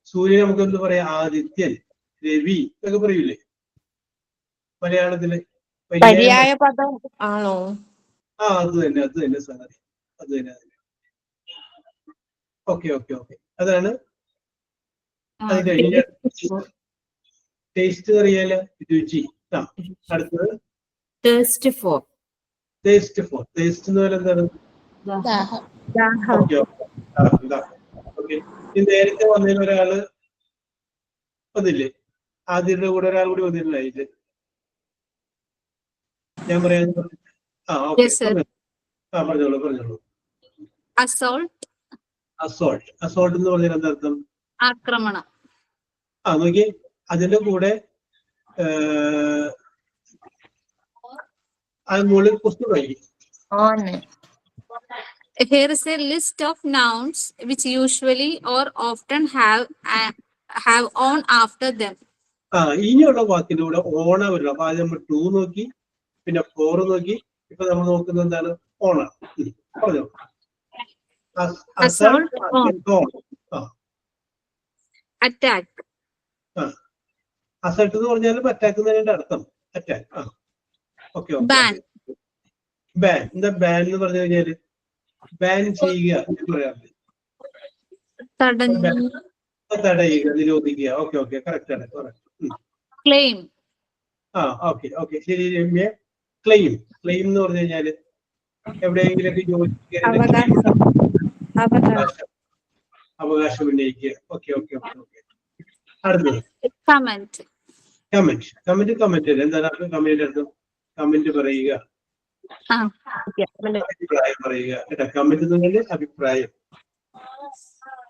സൂര്യൻ നമുക്ക് എന്ത് പറയാ? ആദിത്യൻ, രവി എന്നൊക്കെ പറയൂലേ മലയാളത്തില്? പര്യായ പദം ആണോ? അത് തന്നെ സാറേ, അത് തന്നെ. ഓക്കെ. അതാണ് അതിന്റെ ടേസ്റ്റ് അറിയാലോ, രുചി. അടുത്തത് ടേസ്റ്റ് ഫോർ. ടേസ്റ്റ് എന്ന് പറഞ്ഞാൽ എന്താണ്? നേരത്തെ വന്നതിന് ഒരാള് വന്നില്ലേ? ആദ്യയുടെ കൂടെ ഒരാൾ കൂടി വന്നിട്ടുണ്ടായില്ലേ? ഞാൻ പറയാൻ പറഞ്ഞോളൂ. അസോൾട്ട് എന്ന് പറഞ്ഞാൽ എന്താ അർത്ഥം? ആക്രമണം. നോക്കി, അതിന്റെ കൂടെ മുകളിൽ ക്വസ്റ്റ്യൻ വായിക്കും. Here is a list of nouns which usually or often have on after them. ഇനിയുള്ള വാക്കിന്റെ കൂടെ ഓണ വരില്ല. അപ്പൊ ആദ്യം നമ്മൾ 2 നോക്കി, പിന്നെ 4 നോക്കി. ഇപ്പൊ നമ്മൾ നോക്കുന്നത് എന്താണ്? ഓണ. പറഞ്ഞോ. Attack. അസൾട്ട് എന്ന് പറഞ്ഞാൽ അറ്റാക്ക് എന്നതിന്റെ അർത്ഥം. അറ്റാക്ക്. ഓക്കെ. ബാൻ. എന്താ ബാൻ എന്ന് പറഞ്ഞു കഴിഞ്ഞാല്? ബാൻ ചെയ്യുക എന്ന് പറയാറില്ല. തടയുക, നിരോധിക്കുക. ഓക്കെ. കറക്റ്റ് ആണ്. Claim. ഓക്കെ. ശരി രമ്യ. ക്ലെയിം എന്ന് പറഞ്ഞു കഴിഞ്ഞാല് എവിടെയെങ്കിലൊക്കെ അവകാശം ഉന്നയിക്കുക. ഓക്കെ. അടുത്തത് Comment. കമന്റ് എന്താണ് കമന്റ് അർത്ഥം? കമന്റ് പറയുക, അഭിപ്രായം പറയുക. കേട്ടോ? കമന്റ് എന്ന് പറഞ്ഞാൽ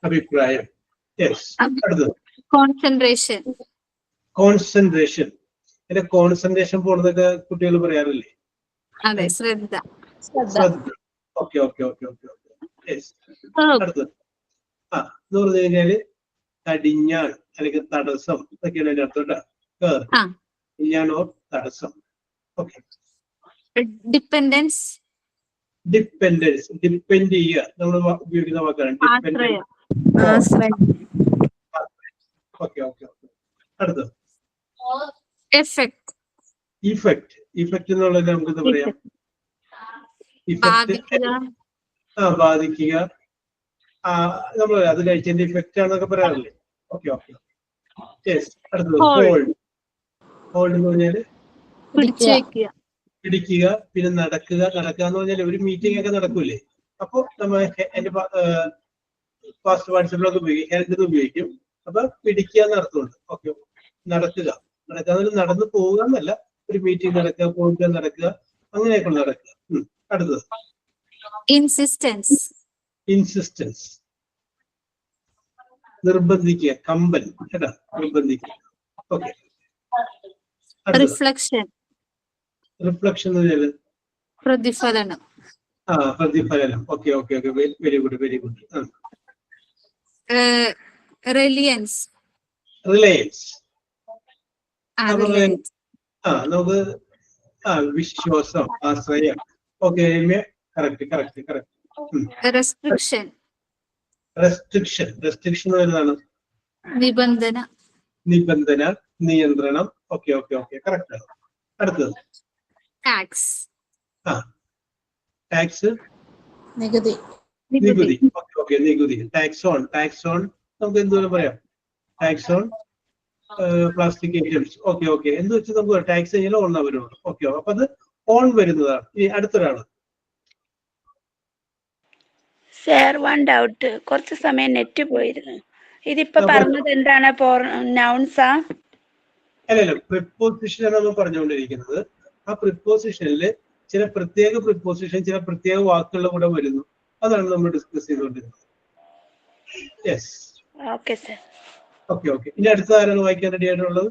അഭിപ്രായം. യെസ്. അടുത്തത് കോൺസെൻട്രേഷൻ. കോൺസെൻട്രേഷൻ പോണതൊക്കെ കുട്ടികൾ പറയാറില്ലേ? അതെ, ശ്രദ്ധ. ഓക്കെ. യെസ്. അടുത്തത് എന്ന് പറഞ്ഞു കഴിഞ്ഞാല് കടിഞ്ഞാൺ അല്ലെങ്കിൽ തടസ്സം എന്നൊക്കെയാണ് അതിന്റെ അർത്ഥം. കടിഞ്ഞാണോ തടസ്സം. ഓക്കെ. ഡിപ്പെൻഡൻസ്. ഡിപ്പെൻഡ് ചെയ്യുക നമ്മൾ ഉപയോഗിക്കുന്ന വാക്കാണ് ഡിപ്പെൻഡ്. ഓക്കെ. അടുത്തത് എഫക്ട് ഇഫക്റ്റ് എന്നുള്ളത് നമുക്ക് എന്താ പറയാം? ഇഫക്റ്റ് ബാധിക്കുക. നമ്മൾ അത് കഴിച്ചതിന്റെ ഇഫക്റ്റ് ആണെന്നൊക്കെ പറയാറില്ലേ? Okay okay. അടുത്തത് ഹോൾഡ്. ഹോൾഡ് എന്ന് പറഞ്ഞാല് പിടിക്കുക. പിന്നെ നടക്കുക എന്ന് പറഞ്ഞാൽ ഒരു മീറ്റിംഗ് ഒക്കെ നടക്കൂലേ? അപ്പൊ നമ്മൾ എന്റെ പാസ്റ്റ് വാട്സപ്പിലൊക്കെ ഉപയോഗിക്കും, ഹെൽത്ത് ഉപയോഗിക്കും. അപ്പൊ പിടിക്കുക എന്ന് അർത്ഥമുണ്ട്. ഓക്കെ. നടക്കുക നടന്നു പോവുക എന്നല്ല, ഒരു മീറ്റിംഗ് നടക്കുക, പോയിട്ട് നടക്കുക, അങ്ങനെയൊക്കെ നടക്കുക. അടുത്തത് ഇൻസിസ്റ്റൻസ് നിർബന്ധിക്കുക, കമ്പൽ കേട്ടാ, നിർബന്ധിക്കുക. ഓക്കെ. റിഫ്ലക്ഷൻ റിഫ്ലക്ഷൻ എന്ന് പറഞ്ഞാൽ പ്രതിഫലനം. പ്രതിഫലനം. Okay okay okay. Very good very good. Reliance നമുക്ക് വിശ്വാസം, ആശ്രയം. ഓക്കെ. കറക്റ്റ്. റെസ്ട്രിക്ഷൻ വരുന്നതാണ് നിബന്ധന, നിയന്ത്രണം. Okay okay okay. കറക്റ്റ് ആണ്. അടുത്തത് ടാക്സ് നികുതി. ഓക്കെ. നികുതി. ടാക്സ് ഓൺ നമുക്ക് എന്തുപോലെ പറയാം? Tax on plastic items. Okay okay. എന്ന് വെച്ചാൽ നമുക്ക് ടാക്സ് കഴിഞ്ഞാൽ ഓൺ വരുള്ളൂ. ഓക്കെ. അപ്പൊ അത് ഓൺ വരുന്നതാണ്. ഇനി അടുത്തൊരാള്. Sir, one doubt. കുറച്ച് സമയം നെറ്റ് പോയിരുന്നു. ഇതിപ്പോ പറഞ്ഞത് എന്താണ്? നൗൺസാ? അല്ലല്ല, പ്രിപ്പോസിഷനാണ് നമ്മൾ പറഞ്ഞുകൊണ്ടിരിക്കുന്നത്. ആ പ്രിപ്പോസിഷനിൽ ചില പ്രത്യേക പ്രിപ്പോസിഷൻ ചില പ്രത്യേക വാക്കുകളുടെ കൂടെ വരുന്നു. അതാണ് നമ്മൾ ഡിസ്കസ് ചെയ്തുകൊണ്ടിരുന്നത്. Yes. Okay sir. Okay okay. ഇനി അടുത്ത ആരാണ് വായിക്കാൻ റെഡി ആയിട്ടുള്ളത്?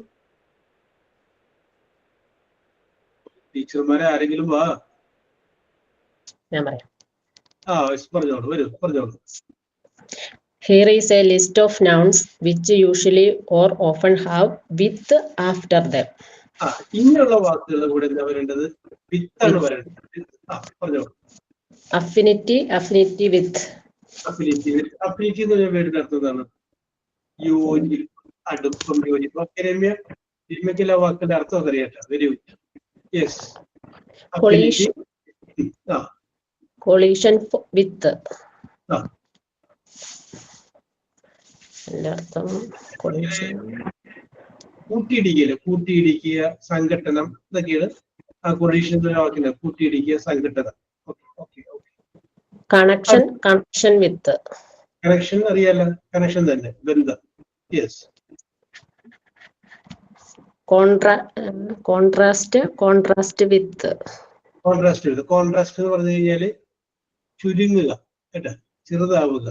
ടീച്ചർമാരെ ആരെങ്കിലും വാ. ഞാൻ പറയാം. പറഞ്ഞോളൂ. Here is a list of nouns which usually or often have with after them. ഇങ്ങനെയുള്ള വാക്കുകളുടെ കൂടെ എന്താ വരേണ്ടത്? വിത്ത് ആണ് വരേണ്ടത്. പറഞ്ഞോളൂ. Affinity with. അഫിനിറ്റി എന്ന് പറഞ്ഞ വേർഡിന്റെ അർത്ഥം എന്താണ്? യോജിപ്പ്, അടുപ്പം, യോജിപ്പ്. ഓക്കെ രമ്യ, രമ്യക്കുള്ള വാക്കിന്റെ അർത്ഥം അറിയാട്ടോ. Very good. Yes. Collision with. കൂട്ടിയിടിക്കുക, സംഘട്ടനം, ഇതൊക്കെയാണ് ആ കൊളീഷൻ വാക്കിന്റെ. കൂട്ടിയിടിക്കുക, സംഘട്ടനം. Connection with. കണക്ഷൻ അറിയാലോ, കണക്ഷൻ തന്നെ, ബന്ധം. യെസ്. കോൺട്രാസ്റ്റ് വിത്ത്. കോൺട്രാസ്റ്റ് എന്ന് പറഞ്ഞു കഴിഞ്ഞാല് ചുരുങ്ങുക, കേട്ടാ, ചെറുതാവുക.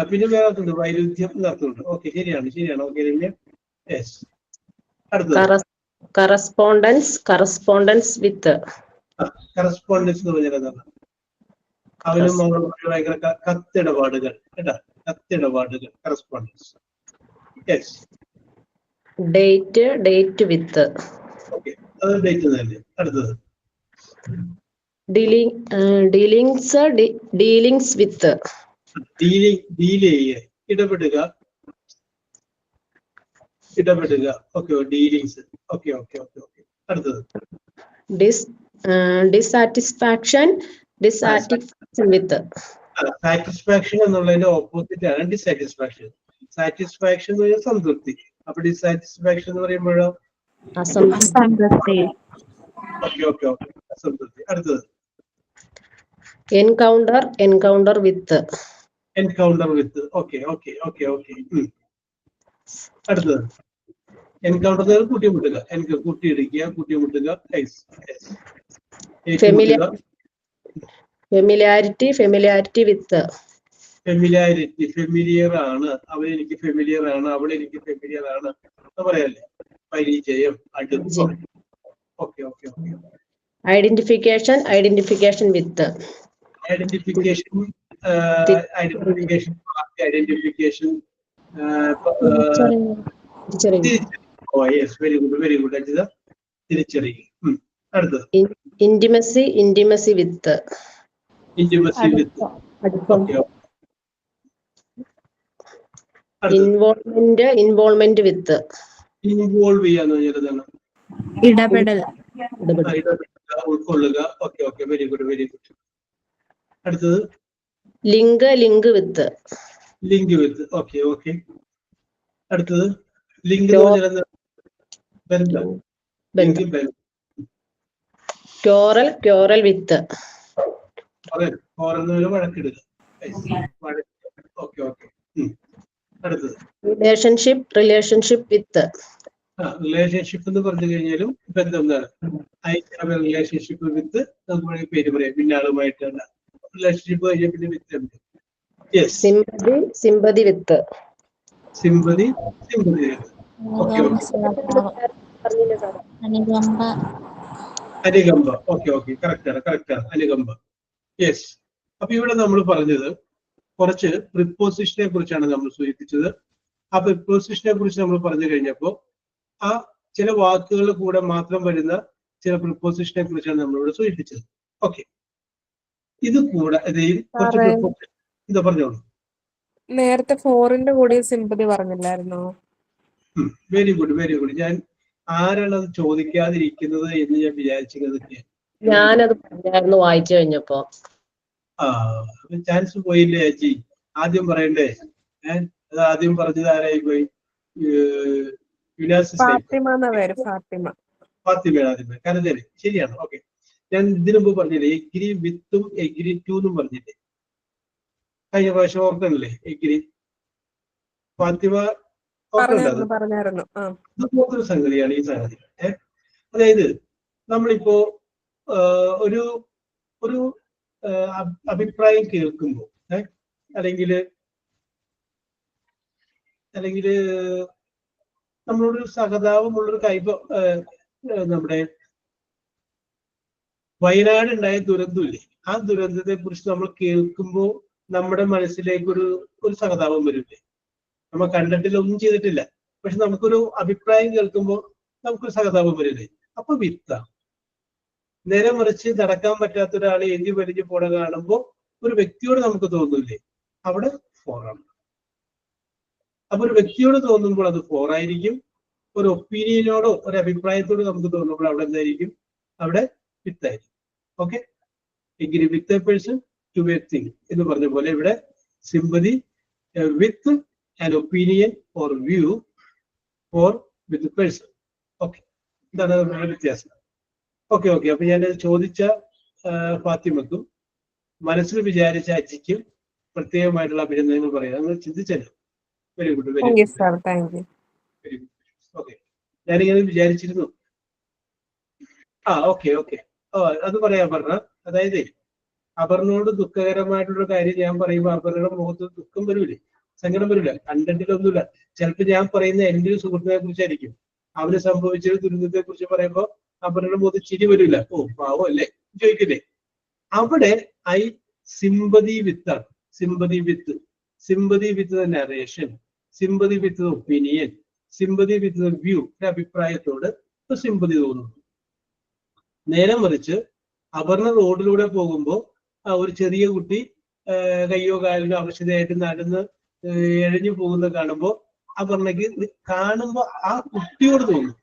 പിന്നെ വേറെ അർത്ഥമുണ്ട്, വൈരുദ്ധ്യം എന്നർത്ഥമുണ്ട്. ഓക്കെ, ശരിയാണ്. ഓക്കെ രമ്യ. യെസ്. അടുത്തത് കറസ്പോണ്ടൻസ് വിത്ത്. കറസ്പോണ്ടൻസ് എന്ന് പറഞ്ഞാൽ എന്താണ്? അവനും ഭയങ്കര കത്തിടപാടുകൾ, കേട്ടാ, കത്തിടപാടുകൾ. Correspondence. Yes. Date with. Okay, അത് ഡേറ്റ് തന്നെ. അടുത്തത് ഡീലിങ്സ് വിത്ത്. ഡീൽ ചെയ്യുക, ഇടപെടുക. Okay, dealings. ഓക്കെ. അടുത്തത് ഡിസാറ്റിസ്ഫാക്ഷൻ വിത്ത്. സാറ്റിസ്ഫാക്ഷൻ എന്നുള്ളതിന്റെ ഓപ്പോസിറ്റ് ആണ് ഡിസാറ്റിസ്ഫാക്ഷൻ. സാറ്റിസ്ഫാക്ഷൻ എന്ന് പറഞ്ഞാൽ സംതൃപ്തി. അപ്പൊ ഡിസാറ്റിസ്ഫാക്ഷൻ എന്ന് പറയുമ്പോഴോ അസംതൃപ്തി. ഓക്കെ. അസംതൃപ്തി. അടുത്തത് എൻകൗണ്ടർ വിത്ത്. ഓക്കെ. അടുത്തത് എൻകൗണ്ടർ കൂട്ടിമുട്ടുക. കൂട്ടിമുട്ടുക. ഫെമിലിയാരിറ്റി വിത്ത്. ഫെമിലിയർ ആണ്. അവൻ എനിക്ക് ഫെമിലിയർ ആണ്, അവൾ എനിക്ക് ഫെമിലിയർ ആണ് എന്ന് പറയല്ലേ. പരിചയം, അടുപ്പം. Okay. Identification with. Identification. Very good Ajitha. തിരിച്ചറിയുക. അടുത്തത് intimacy with. Involvement with. Involve ചെയ്യാന്ന് പറഞ്ഞാൽ ഇടപെടൽ. ഉൾക്കൊള്ളുക. Okay okay, very good very good. അടുത്തത് link with. Link with. Okay okay. അടുത്തത് ലിങ്ക് എന്ന് പറഞ്ഞാൽ ബന്ധം. ലിങ്ക് ബന്ധം. Quarrel with. വഴക്കിടുക. Okay okay. അടുത്തത് റിലേഷൻഷിപ്പ് വിത്ത്. റിലേഷൻഷിപ്പ് എന്ന് പറഞ്ഞു കഴിഞ്ഞാലും ബന്ധം എന്താണ്? I have a relationship with, നമുക്ക് വേണമെങ്കിൽ പേര് പറയാം, പിന്നെ ആളുമായിട്ടുള്ള റിലേഷൻഷിപ്പ് കഴിഞ്ഞാൽ പിന്നെ വിത്ത് ഉണ്ട്. Sympathy with. Sympathy okay okay. അനുകമ്പ. ഓക്കെ ഓക്കെ, കറക്റ്റാണ് അനുകമ്പ. യെസ്. അപ്പൊ ഇവിടെ നമ്മൾ പറഞ്ഞത് കുറച്ച് പ്രിപ്പോസിഷനെ കുറിച്ചാണ് നമ്മൾ സൂചിപ്പിച്ചത്. ആ പ്രിപ്പോസിഷനെ കുറിച്ച് നമ്മൾ പറഞ്ഞു കഴിഞ്ഞപ്പോൾ ആ ചില വാക്കുകളുടെ കൂടെ മാത്രം വരുന്ന ചില പ്രിപ്പോസിഷനെ കുറിച്ചാണ് നമ്മളിവിടെ സൂചിപ്പിച്ചത്. ഓക്കെ, ഇത് കൂടെ കുറച്ച് പ്രിപ്പോസിഷൻ എന്താ പറഞ്ഞോളൂ. നേരത്തെ ഫോറിന്റെ കൂടെ സിമ്പതി പറഞ്ഞില്ലായിരുന്നോ? Very good very good. ഞാൻ ആരാണ് അത് ചോദിക്കാതിരിക്കുന്നത് എന്ന് ഞാൻ വിചാരിച്ചത്. ഞാനത് പറഞ്ഞായിരുന്നു വായിച്ചു കഴിഞ്ഞപ്പോ. ചാൻസ് പോയില്ലേ ചേച്ചി? ആദ്യം പറയണ്ടേ? അത് ആദ്യം പറഞ്ഞത് ആരായി പോയി? ഫാത്തിമയാണ് ആദ്യം. കാരണം ശരിയാണ്. ഓക്കെ, ഞാൻ ഇതിനു മുമ്പ് പറഞ്ഞില്ലേ എഗ്രി വിത്തും എഗ്രി ടു എന്നും പറഞ്ഞില്ലേ കഴിഞ്ഞ പ്രാവശ്യം? ഓർക്കണല്ലേ എഗ്രി? ഫാത്തിമ ഇതുപോലൊരു സംഗതിയാണ് ഈ സംഗതി. അതായത് നമ്മളിപ്പോ ഒരു ഒരു അഭിപ്രായം കേൾക്കുമ്പോൾ അല്ലെങ്കിൽ നമ്മളോടൊരു സഹതാപമുള്ളൊരു നമ്മുടെ വയനാട് ഉണ്ടായ ദുരന്തമില്ലേ, ആ ദുരന്തത്തെ കുറിച്ച് നമ്മൾ കേൾക്കുമ്പോൾ നമ്മുടെ മനസ്സിലേക്ക് ഒരു സഹതാപം വരില്ലേ? നമ്മൾ കണ്ടിട്ടില്ല, ഒന്നും ചെയ്തിട്ടില്ല, പക്ഷെ നമുക്കൊരു അഭിപ്രായം കേൾക്കുമ്പോൾ നമുക്കൊരു സഹതാപം വരില്ലേ? അപ്പൊ വിത്താണ്. നേരെ മറിച്ച് നടക്കാൻ പറ്റാത്ത ഒരാളെ എഴുതി വലിഞ്ഞു പോണ കാണുമ്പോൾ ഒരു വ്യക്തിയോട് നമുക്ക് തോന്നില്ലേ? അവിടെ ഫോറാണ്. അപ്പൊ ഒരു വ്യക്തിയോട് തോന്നുമ്പോൾ അത് ഫോറായിരിക്കും. ഒരു ഒപ്പീനിയനോടോ ഒരു അഭിപ്രായത്തോടോ നമുക്ക് തോന്നുമ്പോൾ അവിടെ എന്തായിരിക്കും? അവിടെ വിത്തായിരിക്കും. Okay, agree with a person to a thing എന്ന് പറഞ്ഞ പോലെ ഇവിടെ sympathy with an opinion or view or with person. Okay, ഇതാണ് വ്യത്യാസം. Okay okay. അപ്പൊ ഞാൻ ചോദിച്ച ഫാത്തിമക്കും മനസ്സിൽ വിചാരിച്ച അജിക്കും പ്രത്യേകമായിട്ടുള്ള അഭിനന്ദനങ്ങൾ പറയാം. നിങ്ങൾ ചിന്തിച്ചല്ലോ. Very good very good very good. Okay, ഞാനിങ്ങനെ വിചാരിച്ചിരുന്നു. Okay okay. അത് പറയാൻ പറഞ്ഞ, അതായത് അപർണയോട് ദുഃഖകരമായിട്ടുള്ള കാര്യം ഞാൻ പറയുമ്പോൾ അപർണയുടെ മുഖത്ത് ദുഃഖം വരൂലേ, സങ്കടം വരില്ല, കണ്ടന്റിലൊന്നുമില്ല. ചിലപ്പോൾ ഞാൻ പറയുന്ന എൻ്റെ ഒരു സുഹൃത്തിനെ കുറിച്ചായിരിക്കും, അവന് സംഭവിച്ചൊരു ദുരിതത്തെ കുറിച്ച് പറയുമ്പോൾ അപർണയുടെ മുഖത്ത് ചിരി വരില്ല. ഓ പാവം അല്ലേ ചോദിക്കില്ലേ? അവിടെ സിമ്പതി വിത്താണ്. Sympathy with the narration, sympathy with the opinion, sympathy with the view. ഒരു അഭിപ്രായത്തോട് സിമ്പതി തോന്നുന്നു. നേരെ മറിച്ച് അപർണ റോഡിലൂടെ പോകുമ്പോൾ ഒരു ചെറിയ കുട്ടി കയ്യോ കാലിനോ അവശതയായിട്ട് നടന്ന് എഴഞ്ഞു പോകുന്നത് കാണുമ്പോൾ അപർണയ്ക്ക് കാണുമ്പോൾ ആ കുട്ടിയോട് തോന്നും.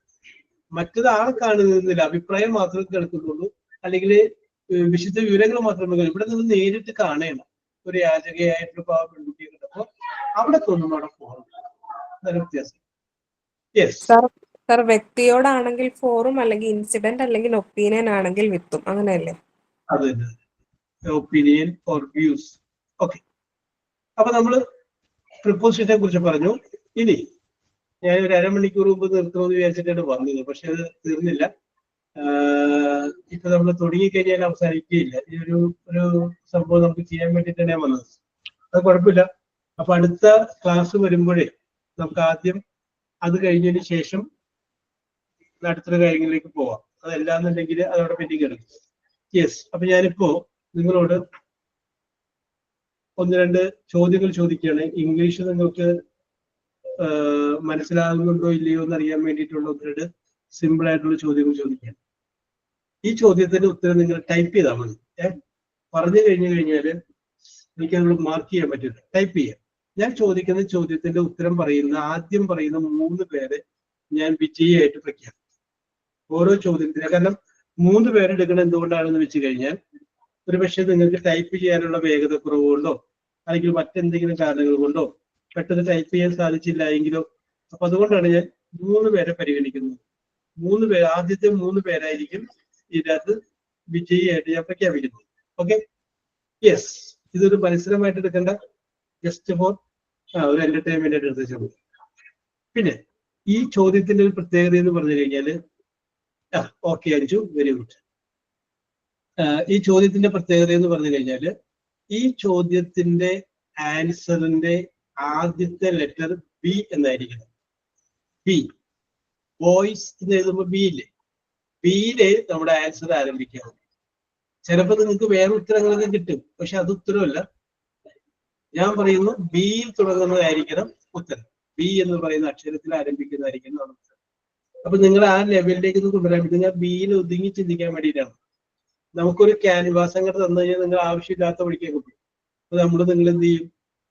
മറ്റത് ആളെ കാണുന്നില്ല, അഭിപ്രായം മാത്രമേ കേൾക്കുന്നുള്ളൂ, അല്ലെങ്കിൽ വിശുദ്ധ വിവരങ്ങൾ മാത്രമേ കേൾക്കൂ. ഇവിടെ നിന്ന് നേരിട്ട് കാണണം ഒരു യാചകയായിട്ടുള്ള പാവ പെൺകുട്ടിയെ കണ്ടപ്പോൾ അവിടെ തോന്നും അവിടെ പോകണം. അതാണ് വ്യത്യാസം. സർ, വ്യക്തിയോടാണെങ്കിൽ ഫോറും, അല്ലെങ്കിൽ ഇൻസിഡന്റ് അല്ലെങ്കിൽ ഒപ്പീനിയൻ ആണെങ്കിൽ വിത്തും, അങ്ങനെയല്ലേ? അത് തന്നെ, ഒപ്പീനിയൻ ഓർ വ്യൂസ്. ഓക്കെ, അപ്പൊ നമ്മള് പ്രിപ്പോസിഷനെ കുറിച്ച് പറഞ്ഞു. ഇനി ഞാൻ ഒരു അരമണിക്കൂർ മുമ്പ് നിർത്തണമെന്ന് വിചാരിച്ചിട്ടാണ് വന്നത്, പക്ഷെ അത് തീർന്നില്ല. ഇപ്പൊ നമ്മൾ തുടങ്ങിക്കഴിഞ്ഞാൽ അവസാനിക്കുകയില്ല. ഈ ഒരു സംഭവം നമുക്ക് ചെയ്യാൻ വേണ്ടിയിട്ടാണ് ഞാൻ വന്നത്. അത് കുഴപ്പമില്ല. അപ്പൊ അടുത്ത ക്ലാസ് വരുമ്പോഴേ നമുക്ക് ആദ്യം അത് കഴിഞ്ഞതിന് ശേഷം അടുത്തൊരു കാര്യങ്ങളിലേക്ക് പോവാം. അതല്ലാന്നുണ്ടെങ്കിൽ അതവിടെ പെൻഡിങ് എടുക്കും. യെസ്. അപ്പൊ ഞാനിപ്പോ നിങ്ങളോട് 1-2 ചോദ്യങ്ങൾ ചോദിക്കുകയാണ്. ഇംഗ്ലീഷ് നിങ്ങൾക്ക് മനസ്സിലാകുന്നുണ്ടോ ഇല്ലയോ എന്ന് അറിയാൻ വേണ്ടിയിട്ടുള്ള 1-2 സിമ്പിൾ ആയിട്ടുള്ള ചോദ്യങ്ങൾ ചോദിക്കുകയാണ്. ഈ ചോദ്യത്തിന്റെ ഉത്തരം നിങ്ങൾ ടൈപ്പ് ചെയ്താൽ മതി. പറഞ്ഞു കഴിഞ്ഞാൽ എനിക്കത് മാർക്ക് ചെയ്യാൻ പറ്റില്ല. ടൈപ്പ് ചെയ്യാം. ഞാൻ ചോദിക്കുന്ന ചോദ്യത്തിന്റെ ഉത്തരം ആദ്യം പറയുന്ന 3 പേരെ ഞാൻ വിജയിയായിട്ട് പ്രഖ്യാപിക്കും. ഓരോ ചോദ്യത്തിന് കാരണം 3 പേരെടുക്കണം എന്തുകൊണ്ടാണെന്ന് വെച്ച് കഴിഞ്ഞാൽ ഒരുപക്ഷെ നിങ്ങൾക്ക് ടൈപ്പ് ചെയ്യാനുള്ള വേഗത കുറവ് കൊണ്ടോ അല്ലെങ്കിൽ മറ്റെന്തെങ്കിലും കാരണങ്ങൾ കൊണ്ടോ പെട്ടെന്ന് ടൈപ്പ് ചെയ്യാൻ സാധിച്ചില്ല എങ്കിലോ, അപ്പൊ അതുകൊണ്ടാണ് ഞാൻ 3 പേരെ പരിഗണിക്കുന്നത്. 3 പേര്, ആദ്യത്തെ 3 പേരായിരിക്കും ഇതിനകത്ത് വിജയിയായിട്ട് ഞാൻ പ്രഖ്യാപിക്കുന്നത്. ഓക്കെ, യെസ്, ഇതൊരു മത്സരമായിട്ട് എടുക്കേണ്ട, ജസ്റ്റ് ഫോർ ഒരു എന്റർടൈൻമെന്റ് ആയിട്ട് എടുത്തു. പിന്നെ ഈ ചോദ്യത്തിന്റെ ഒരു പ്രത്യേകത എന്ന് പറഞ്ഞു കഴിഞ്ഞാല് ഓക്കെ അഞ്ചു, വെരി ഗുഡ്. ഈ ചോദ്യത്തിന്റെ പ്രത്യേകത എന്ന് പറഞ്ഞു കഴിഞ്ഞാല് ഈ ചോദ്യത്തിന്റെ ആൻസറിന്റെ ആദ്യത്തെ ലെറ്റർ ബി എന്നായിരിക്കണം. ബി, ബോയ്സ് എന്ന് എഴുതുമ്പോൾ ബി ഇല്ലേ, ബിയില് നമ്മുടെ ആൻസർ ആരംഭിക്കാം. ചിലപ്പോൾ നിങ്ങൾക്ക് വേറെ ഉത്തരങ്ങളൊക്കെ കിട്ടും, പക്ഷെ അത് ഉത്തരമല്ല. ഞാൻ പറയുന്നു ബിയിൽ തുടങ്ങുന്നതായിരിക്കണം ഉത്തരം. ബി എന്ന് പറയുന്ന അക്ഷരത്തിൽ ആരംഭിക്കുന്നതായിരിക്കണം ഉത്തരം. അപ്പൊ നിങ്ങൾ ആ ലെവലിലേക്ക് കൊണ്ടുവരാൻ വേണ്ടി നിങ്ങൾ ബിയിൽ ഒതുങ്ങി ചിന്തിക്കാൻ വേണ്ടിയിട്ടാണ്. നമുക്കൊരു ക്യാൻവാസ് അങ്ങോട്ട് തന്നു കഴിഞ്ഞാൽ നിങ്ങൾ ആവശ്യമില്ലാത്ത പഠിക്കാൻ കിട്ടും. അപ്പൊ നിങ്ങൾ എന്ത് ചെയ്യും,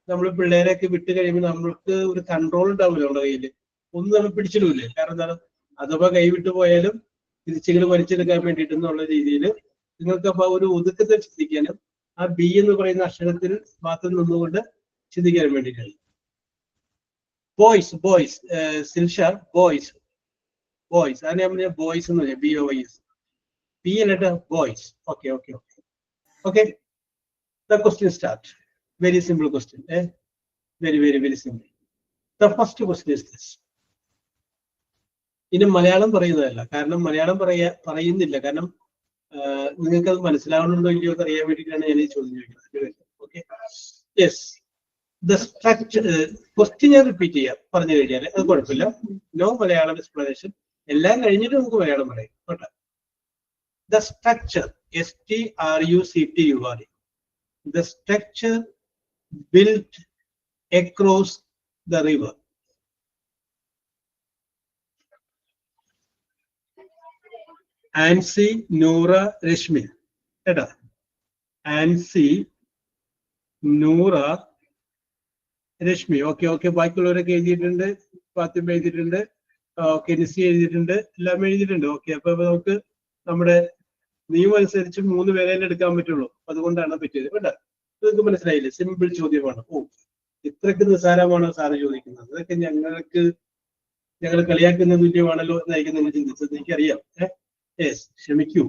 നമ്മൾ പിള്ളേരെയൊക്കെ വിട്ട് കഴിയുമ്പോൾ നമ്മൾക്ക് ഒരു കൺട്രോൾ ഉണ്ടാവില്ല നമ്മുടെ കയ്യിൽ. ഒന്നും നമ്മൾ പിടിച്ചിടൂലേ. കാരണം എന്താണ്, അഥവാ കൈവിട്ട് പോയാലും തിരിച്ചുകൾ വലിച്ചെടുക്കാൻ വേണ്ടിയിട്ടെന്നുള്ള രീതിയിൽ നിങ്ങൾക്ക് അപ്പൊ ഒരു ഒതുക്കത്തെ ചിന്തിക്കാനും ആ ബി എന്ന് പറയുന്ന അക്ഷരത്തിൽ മാത്രം നിന്നുകൊണ്ട് ചിന്തിക്കാനും വേണ്ടിയിട്ടാണ്. ബോയ്സ്, ബോയ്സ്, സിൽഷ, ബോയ്സ്, ബോയ്സ്, അതിന് നമ്മൾ ബോയ്സ് എന്ന് പറയാം, BOYS, ബി എന്നിട്ട് boys. Okay okay okay okay, the question start. Very simple question, very very very simple. The first question is this. ഇനി മലയാളം പറയുന്നതല്ല, കാരണം മലയാളം പറയുന്നില്ല, കാരണം നിങ്ങൾക്ക് അത് മനസ്സിലാവണുണ്ടോ ഇല്ലയോ എന്ന് അറിയാൻ വേണ്ടിയിട്ടാണ് ഞാൻ ഈ ചോദ്യം ചോദിക്കുന്നത്. Okay, yes, the structure. Question ഞാൻ റിപ്പീറ്റ് ചെയ്യാം, പറഞ്ഞു കഴിഞ്ഞാൽ അത് കുഴപ്പമില്ല. നോ മലയാളം എക്സ്പ്ലനേഷൻ, എല്ലാം കഴിഞ്ഞിട്ട് നമുക്ക് മലയാളം പറയാം കേട്ടോ. The structure, STRUCTURE, the structure built across the river. Ancy, Noora, Rashmi കേട്ടാ. ആൻസി, നൂറ, രശ്മി. ഓക്കെ ഓക്കെ, ബാക്കിയുള്ളവരൊക്കെ എഴുതിയിട്ടുണ്ട്. ഫാത്തിമ എഴുതിയിട്ടുണ്ട്. ഓക്കെ, നിസി എഴുതിയിട്ടുണ്ട്. എല്ലാം എഴുതിയിട്ടുണ്ട്. ഓക്കെ, അപ്പൊ നമുക്ക് നമ്മുടെ നിയമം അനുസരിച്ച് 3 പേരെ എടുക്കാൻ പറ്റുള്ളൂ. അതുകൊണ്ടാണ് പറ്റിയത് കേട്ടോ. നിങ്ങൾക്ക് മനസ്സിലായില്ലേ? സിമ്പിൾ ചോദ്യമാണ്. ഓ, ഇത്രയ്ക്ക് നിസ്സാരമാണോ സാറ് ചോദിക്കുന്നത്? അതൊക്കെ ഞങ്ങൾ കളിയാക്കുന്ന തുല്യമാണല്ലോ എന്നായിരിക്കും നിങ്ങൾ ചിന്തിച്ചത്, എനിക്കറിയാം. യെസ്, ക്ഷമിക്കൂ,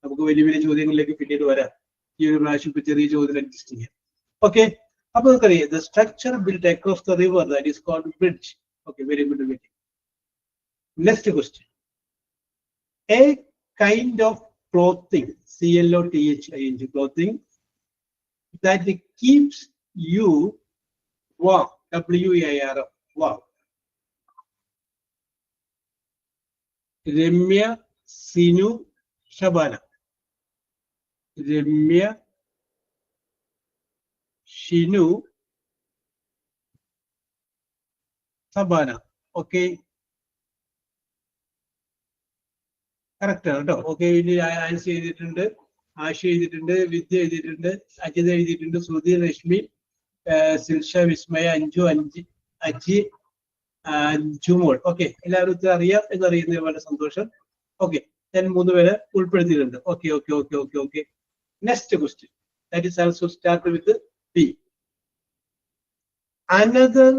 നമുക്ക് വലിയ വലിയ ചോദ്യങ്ങളിലേക്ക് പിന്നീട് വരാം. ഈ ഒരു പ്രാവശ്യം ഇപ്പൊ ചെറിയ ചോദ്യം അഡ്ജസ്റ്റ് ചെയ്യാം. ഓക്കെ, അപ്പൊ നമുക്കറിയാം the structure built across the river, that is called bridge. Okay, very good, very. Next question. A kind of clothing, CLOTHING, clothing that keeps you warm, WAR, warm. Ramya, Sinu, Shabana. Ramya, Shinu, Shabana. Okay. Correct ആണ് കേട്ടോ. Okay, ഇനി ആൻസി എഴുതിയിട്ടുണ്ട്, ആഷ എഴുതിയിട്ടുണ്ട്, വിദ്യ എഴുതിയിട്ടുണ്ട്, അജിത എഴുതിയിട്ടുണ്ട്, ശ്രുതി, രശ്മി, സിൽഷ, വിസ്മയ, Aji, Anjumol. Okay, എല്ലാവരും ഉത്തരം അറിയാം എന്നറിയുന്നതിൽ വളരെ സന്തോഷം. ഓക്കെ, ഞാൻ 3 പേരെ ഉൾപ്പെടുത്തിയിട്ടുണ്ട്. Okay okay okay okay okay. Next question, that is also start with B. Another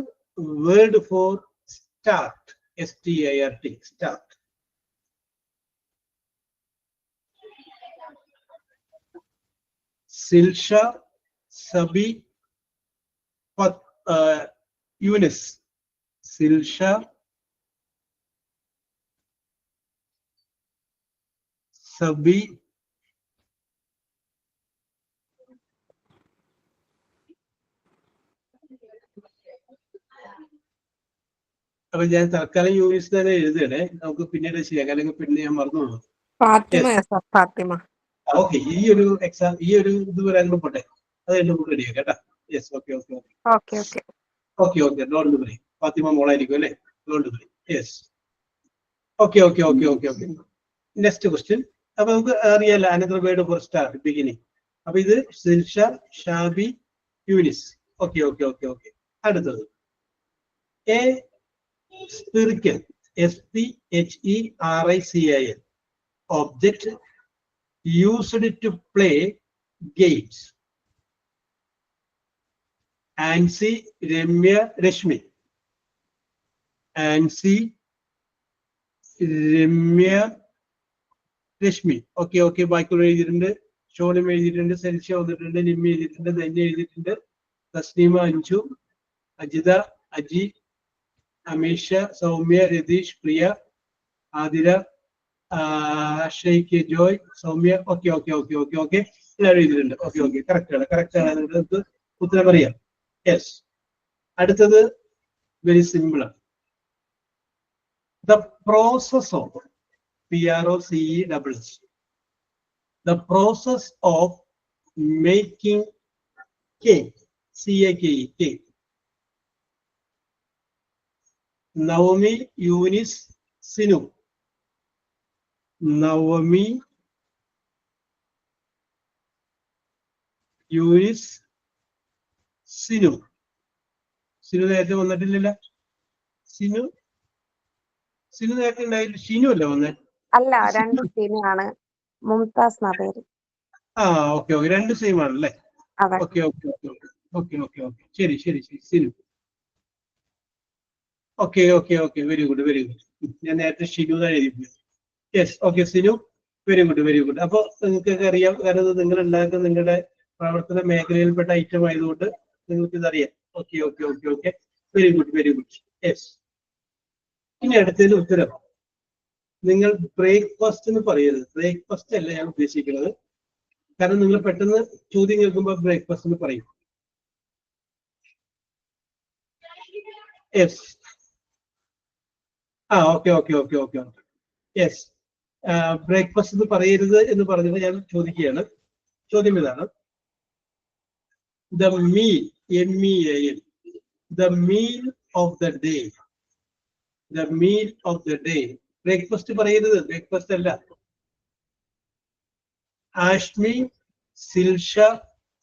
word for start, START, start. Silsha, Sabi, Yunis. Silsha, Sabi, അപ്പൊ ഞാൻ തൽക്കാലം യൂണിസ് തന്നെ എഴുതണേ, നമുക്ക് പിന്നീട് ചെയ്യാം, അല്ലെങ്കിൽ പിന്നെ ഞാൻ മറന്നുള്ളൂ. ഫാത്തിമ. ഓക്കെ, ഈ ഒരു എക്സാം, ഈ ഒരു ഇത് വരാൻ പോട്ടെ, അത് നമുക്ക് റെഡിയാക്കാം കേട്ടാ. Yes, okay okay okay okay okay okay okay. Don't worry, Fathima മോളായിരിക്കും അല്ലേ? Don't worry. Yes, okay okay okay okay okay. Next question. അപ്പൊ നമുക്ക് അറിയാലോ another word for start, beginning. അപ്പൊ ഇത് Silsha, Shabi, Yunis. Okay okay okay okay. അടുത്തത് a spherical, SPHERICIL. Object used to play games. Ansi, Ramya, Rashmi. Ansi, Ramya, Rashmi. Okay, okay. ബാക്കിയുള്ള എഴുതിയിട്ടുണ്ട്. ഷോലും എഴുതിയിട്ടുണ്ട്. സെൽഷ്യ വന്നിട്ടുണ്ട്. നിമ്മി എഴുതിയിട്ടുണ്ട്. ധന്യ എഴുതിയിട്ടുണ്ട്. Thasneema, Anju, Ajitha, Aji, Ameesha, Soumya, Ratheesh, Priya, Athira, Sheikh, Joy, Soumya. Okay okay okay okay okay എല്ലാവരും എഴുതിയിട്ടുണ്ട്. ഓക്കെ ഓക്കെ കറക്റ്റ് ആണ്. നിങ്ങൾക്ക് ഉത്തരം അറിയാം. യെസ്. അടുത്തത് വെരി സിമ്പിൾ ആണ്. The process of PROCESS. The process of making cake. CAKE. Cake. Naomi, Eunice, Sinu. Naomi, Eunice, Sinu. Sinu നേരത്തെ വന്നിട്ടില്ല. സിനു നേരത്തെ ഉണ്ടായില്ല. ഷിനു അല്ല വന്നേ? അല്ല, രണ്ട് സീനാണ്. മുംതാസ് എന്നാ പേര്. ഓക്കെ ഓക്കെ, രണ്ട് സെയിം ആണല്ലേ? Okay okay okay okay okay okay okay ശരി ശരി ശരി. Sinu. Okay okay okay very good very good. ഞാൻ നേരത്തെ ഷിനു എഴുതി. Yes okay Sinu, very good very good. അപ്പോൾ നിങ്ങൾക്കൊക്കെ അറിയാം, കാരണം നിങ്ങൾ ഉണ്ടാക്കുന്ന നിങ്ങളുടെ പ്രവർത്തന മേഖലയിൽപ്പെട്ട ഐറ്റം ആയതുകൊണ്ട് നിങ്ങൾക്ക് ഇതറിയാം. Okay okay okay okay very good very good. Yes. ഇനി അടുത്തതിന് ഉത്തരം. നിങ്ങൾ ബ്രേക്ക്ഫാസ്റ്റ് എന്ന് പറയരുത്. ബ്രേക്ക്ഫാസ്റ്റ് അല്ല ഞാൻ ഉദ്ദേശിക്കുന്നത്. കാരണം നിങ്ങൾ പെട്ടെന്ന് ചോദ്യം കേൾക്കുമ്പോൾ ബ്രേക്ക്ഫാസ്റ്റ് എന്ന് പറയും. Yes. Okay okay okay okay okay yes. Breakfast എന്ന് പറയരുത് എന്ന് പറഞ്ഞത് ഞാൻ ചോദിക്കുകയാണ്. ചോദ്യം ഇതാണ്. The meal, MEAL, the meal of the day. The meal of the day. Breakfast പറയരുത്, ബ്രേക്ക്ഫാസ്റ്റ് അല്ല. ആഷ്മി, സിൽഷ,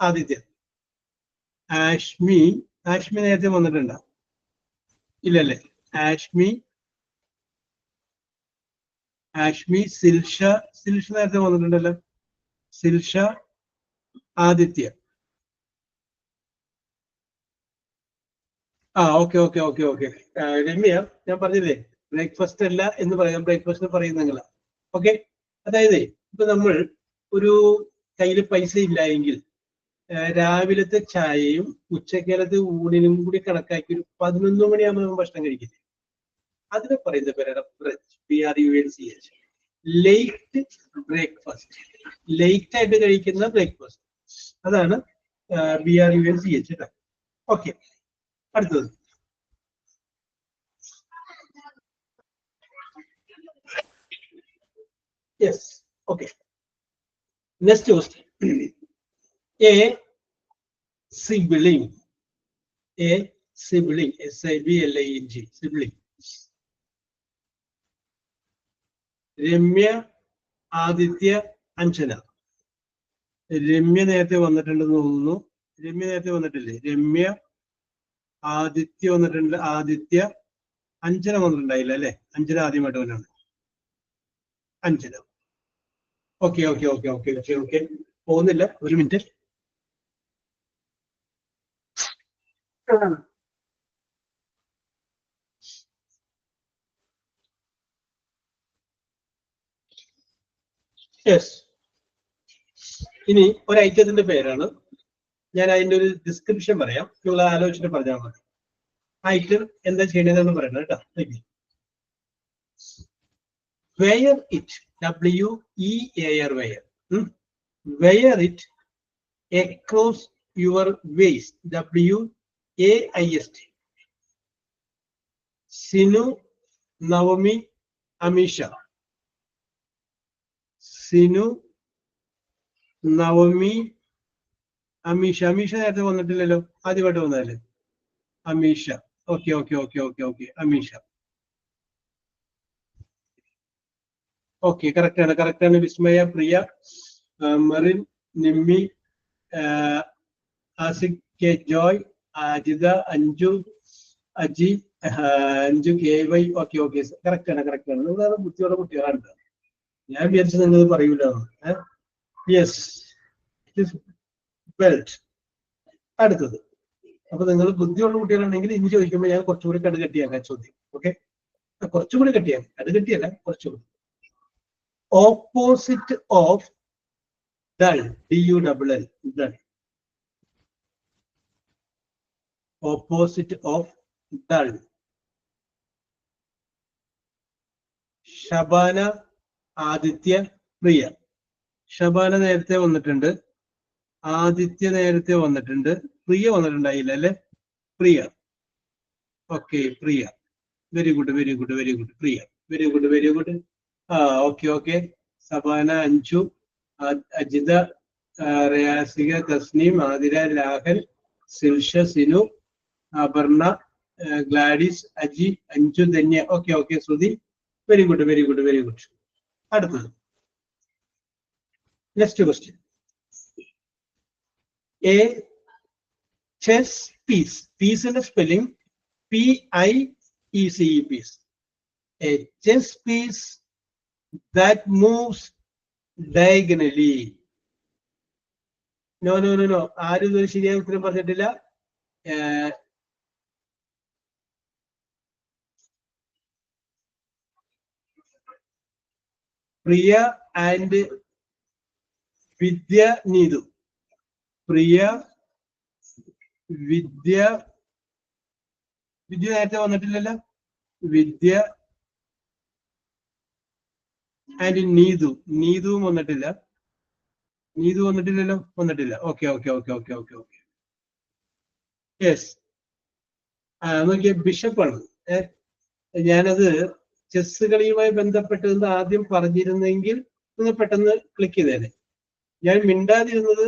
ആദിത്യ. ആഷ്മി നേരത്തെ വന്നിട്ടുണ്ടോ? ഇല്ലല്ലേ? ആഷ്മി, സിൽഷ നേരത്തെ വന്നിട്ടുണ്ടല്ലോ. Silsha, Adithya. Okay okay okay okay Ramya, ഞാൻ പറഞ്ഞില്ലേ ബ്രേക്ക്ഫാസ്റ്റ് അല്ല എന്ന് പറയാം, ബ്രേക്ക്ഫാസ്റ്റ് പറയുന്ന നിങ്ങളാ. ഓക്കെ, അതായത് ഇപ്പൊ നമ്മൾ ഒരു കയ്യിൽ പൈസ ഇല്ല എങ്കിൽ രാവിലത്തെ ചായയും ഉച്ചക്കാലത്തെ ഊണിനും കൂടി കണക്കാക്കി ഒരു 11 മണിയാകുമ്പോൾ നമ്മൾ ഭക്ഷണം കഴിക്കില്ലേ, അതിനെ പറയുന്ന പേരാണ് brunch. BRUNCH. Late breakfast. Late ആയിട്ട് കഴിക്കുന്ന ബ്രേക്ക്ഫാസ്റ്റ്, അതാണ് BRUNCH. ഓക്കെ, അടുത്തത്. Yes okay. Next question. A sibling. SIBLING. Sibling. Ramya, Aditya, Anjana. Ramya നേരത്തെ വന്നിട്ടുണ്ടെന്ന് തോന്നുന്നു. രമ്യ നേരത്തെ വന്നിട്ടില്ലേ? രമ്യ, ആദിത്യ വന്നിട്ടുണ്ട്. ആദിത്യ, അഞ്ജന വന്നിട്ടുണ്ടായില്ല അല്ലെ? അഞ്ജന ആദ്യമായിട്ട് വന്നാണ്. Anjana. Okay okay okay okay okay okay പോകുന്നില്ല, ഒരു മിനിറ്റ്. യെസ്. ഇനി ഒരു ഐറ്റത്തിന്റെ പേരാണ്. ഞാൻ അതിന്റെ ഒരു ഡിസ്ക്രിപ്ഷൻ പറയാം, നിങ്ങൾ ആലോചിച്ചിട്ട് പറഞ്ഞാൽ മതി. ഐറ്റം എന്താ ചെയ്യണതെന്ന് പറയണം കേട്ടോ. Wear it, WEAR, wear. Wear it across your waist, WAIST. Sinu, Naomi, Amisha. Sinu, Naomi, Amisha. Amisha നേരത്തെ വന്നിട്ടില്ലല്ലോ, ആദ്യമായിട്ട് വന്നതല്ലേ? Ameesha. Okay okay okay okay okay Ameesha. Okay, correct ആണ്. Vismaya, Priya, Merin, Nimmi, Asik, K, Joy, Ajitha, Anju, Aji, 5 KY. Okay okay, correct ആണ്. നിങ്ങളത് ബുദ്ധിയുള്ള കുട്ടികളാണ്. ഞാൻ വിചാരിച്ചത് നിങ്ങൾ പറയൂല. Yes, belt. അടുത്തത്. അപ്പൊ നിങ്ങൾ ബുദ്ധിയുള്ള കുട്ടികളാണെങ്കിൽ ഇനി ചോദിക്കുമ്പോൾ ഞാൻ കുറച്ചുകൂടി കടുകട്ടിയാക്കാം ചോദ്യം. ഓക്കെ, കുറച്ചുകൂടി കട്ടിയാക്കാം, കടുകട്ടിയല്ല, കുറച്ചുകൂടി. Opposite of dull, DULL, dull. Opposite of dull. Shabana, Adithya, Priya. Shabana നേരത്തെ വന്നിട്ടുണ്ട്, ആദിത്യ നേരത്തെ വന്നിട്ടുണ്ട്, പ്രിയ വന്നിട്ടുണ്ടായില്ല അല്ലെ? Priya. Okay, Priya. Very good. Priya, very good. Okay. Sabana, Anju, Ajitha, Rayasika, Thasneem, Athira, Rahal, Silsha, Sinu, Aparna, Gladys, Aji, Anju, Dhanya. Okay. Shruthi, very good. അടുത്തത്. Next question. A chess piece. പീസിന്റെ spelling PIECE, piece. A chess piece that moves diagonally. No. ആരും ഇതൊരു ശരിയായ ഉത്തരം പറഞ്ഞിട്ടില്ല. പ്രിയ ആൻഡ് വിദ്യ, നീതു. പ്രിയ, വിദ്യ നേരത്തെ വന്നിട്ടില്ലല്ലോ. വിദ്യ ആൻഡ് നീതുവും വന്നിട്ടില്ല. വന്നിട്ടില്ല. ഓക്കെ. യെസ്. നോക്കിയ ബിഷപ്പാണ്. ഞാനത് ചെസ് കളിയുമായി ബന്ധപ്പെട്ടതെന്ന് ആദ്യം പറഞ്ഞിരുന്നെങ്കിൽ നിങ്ങൾ പെട്ടെന്ന് ക്ലിക്ക് ചെയ്തേനെ. ഞാൻ മിണ്ടാതിരുന്നത്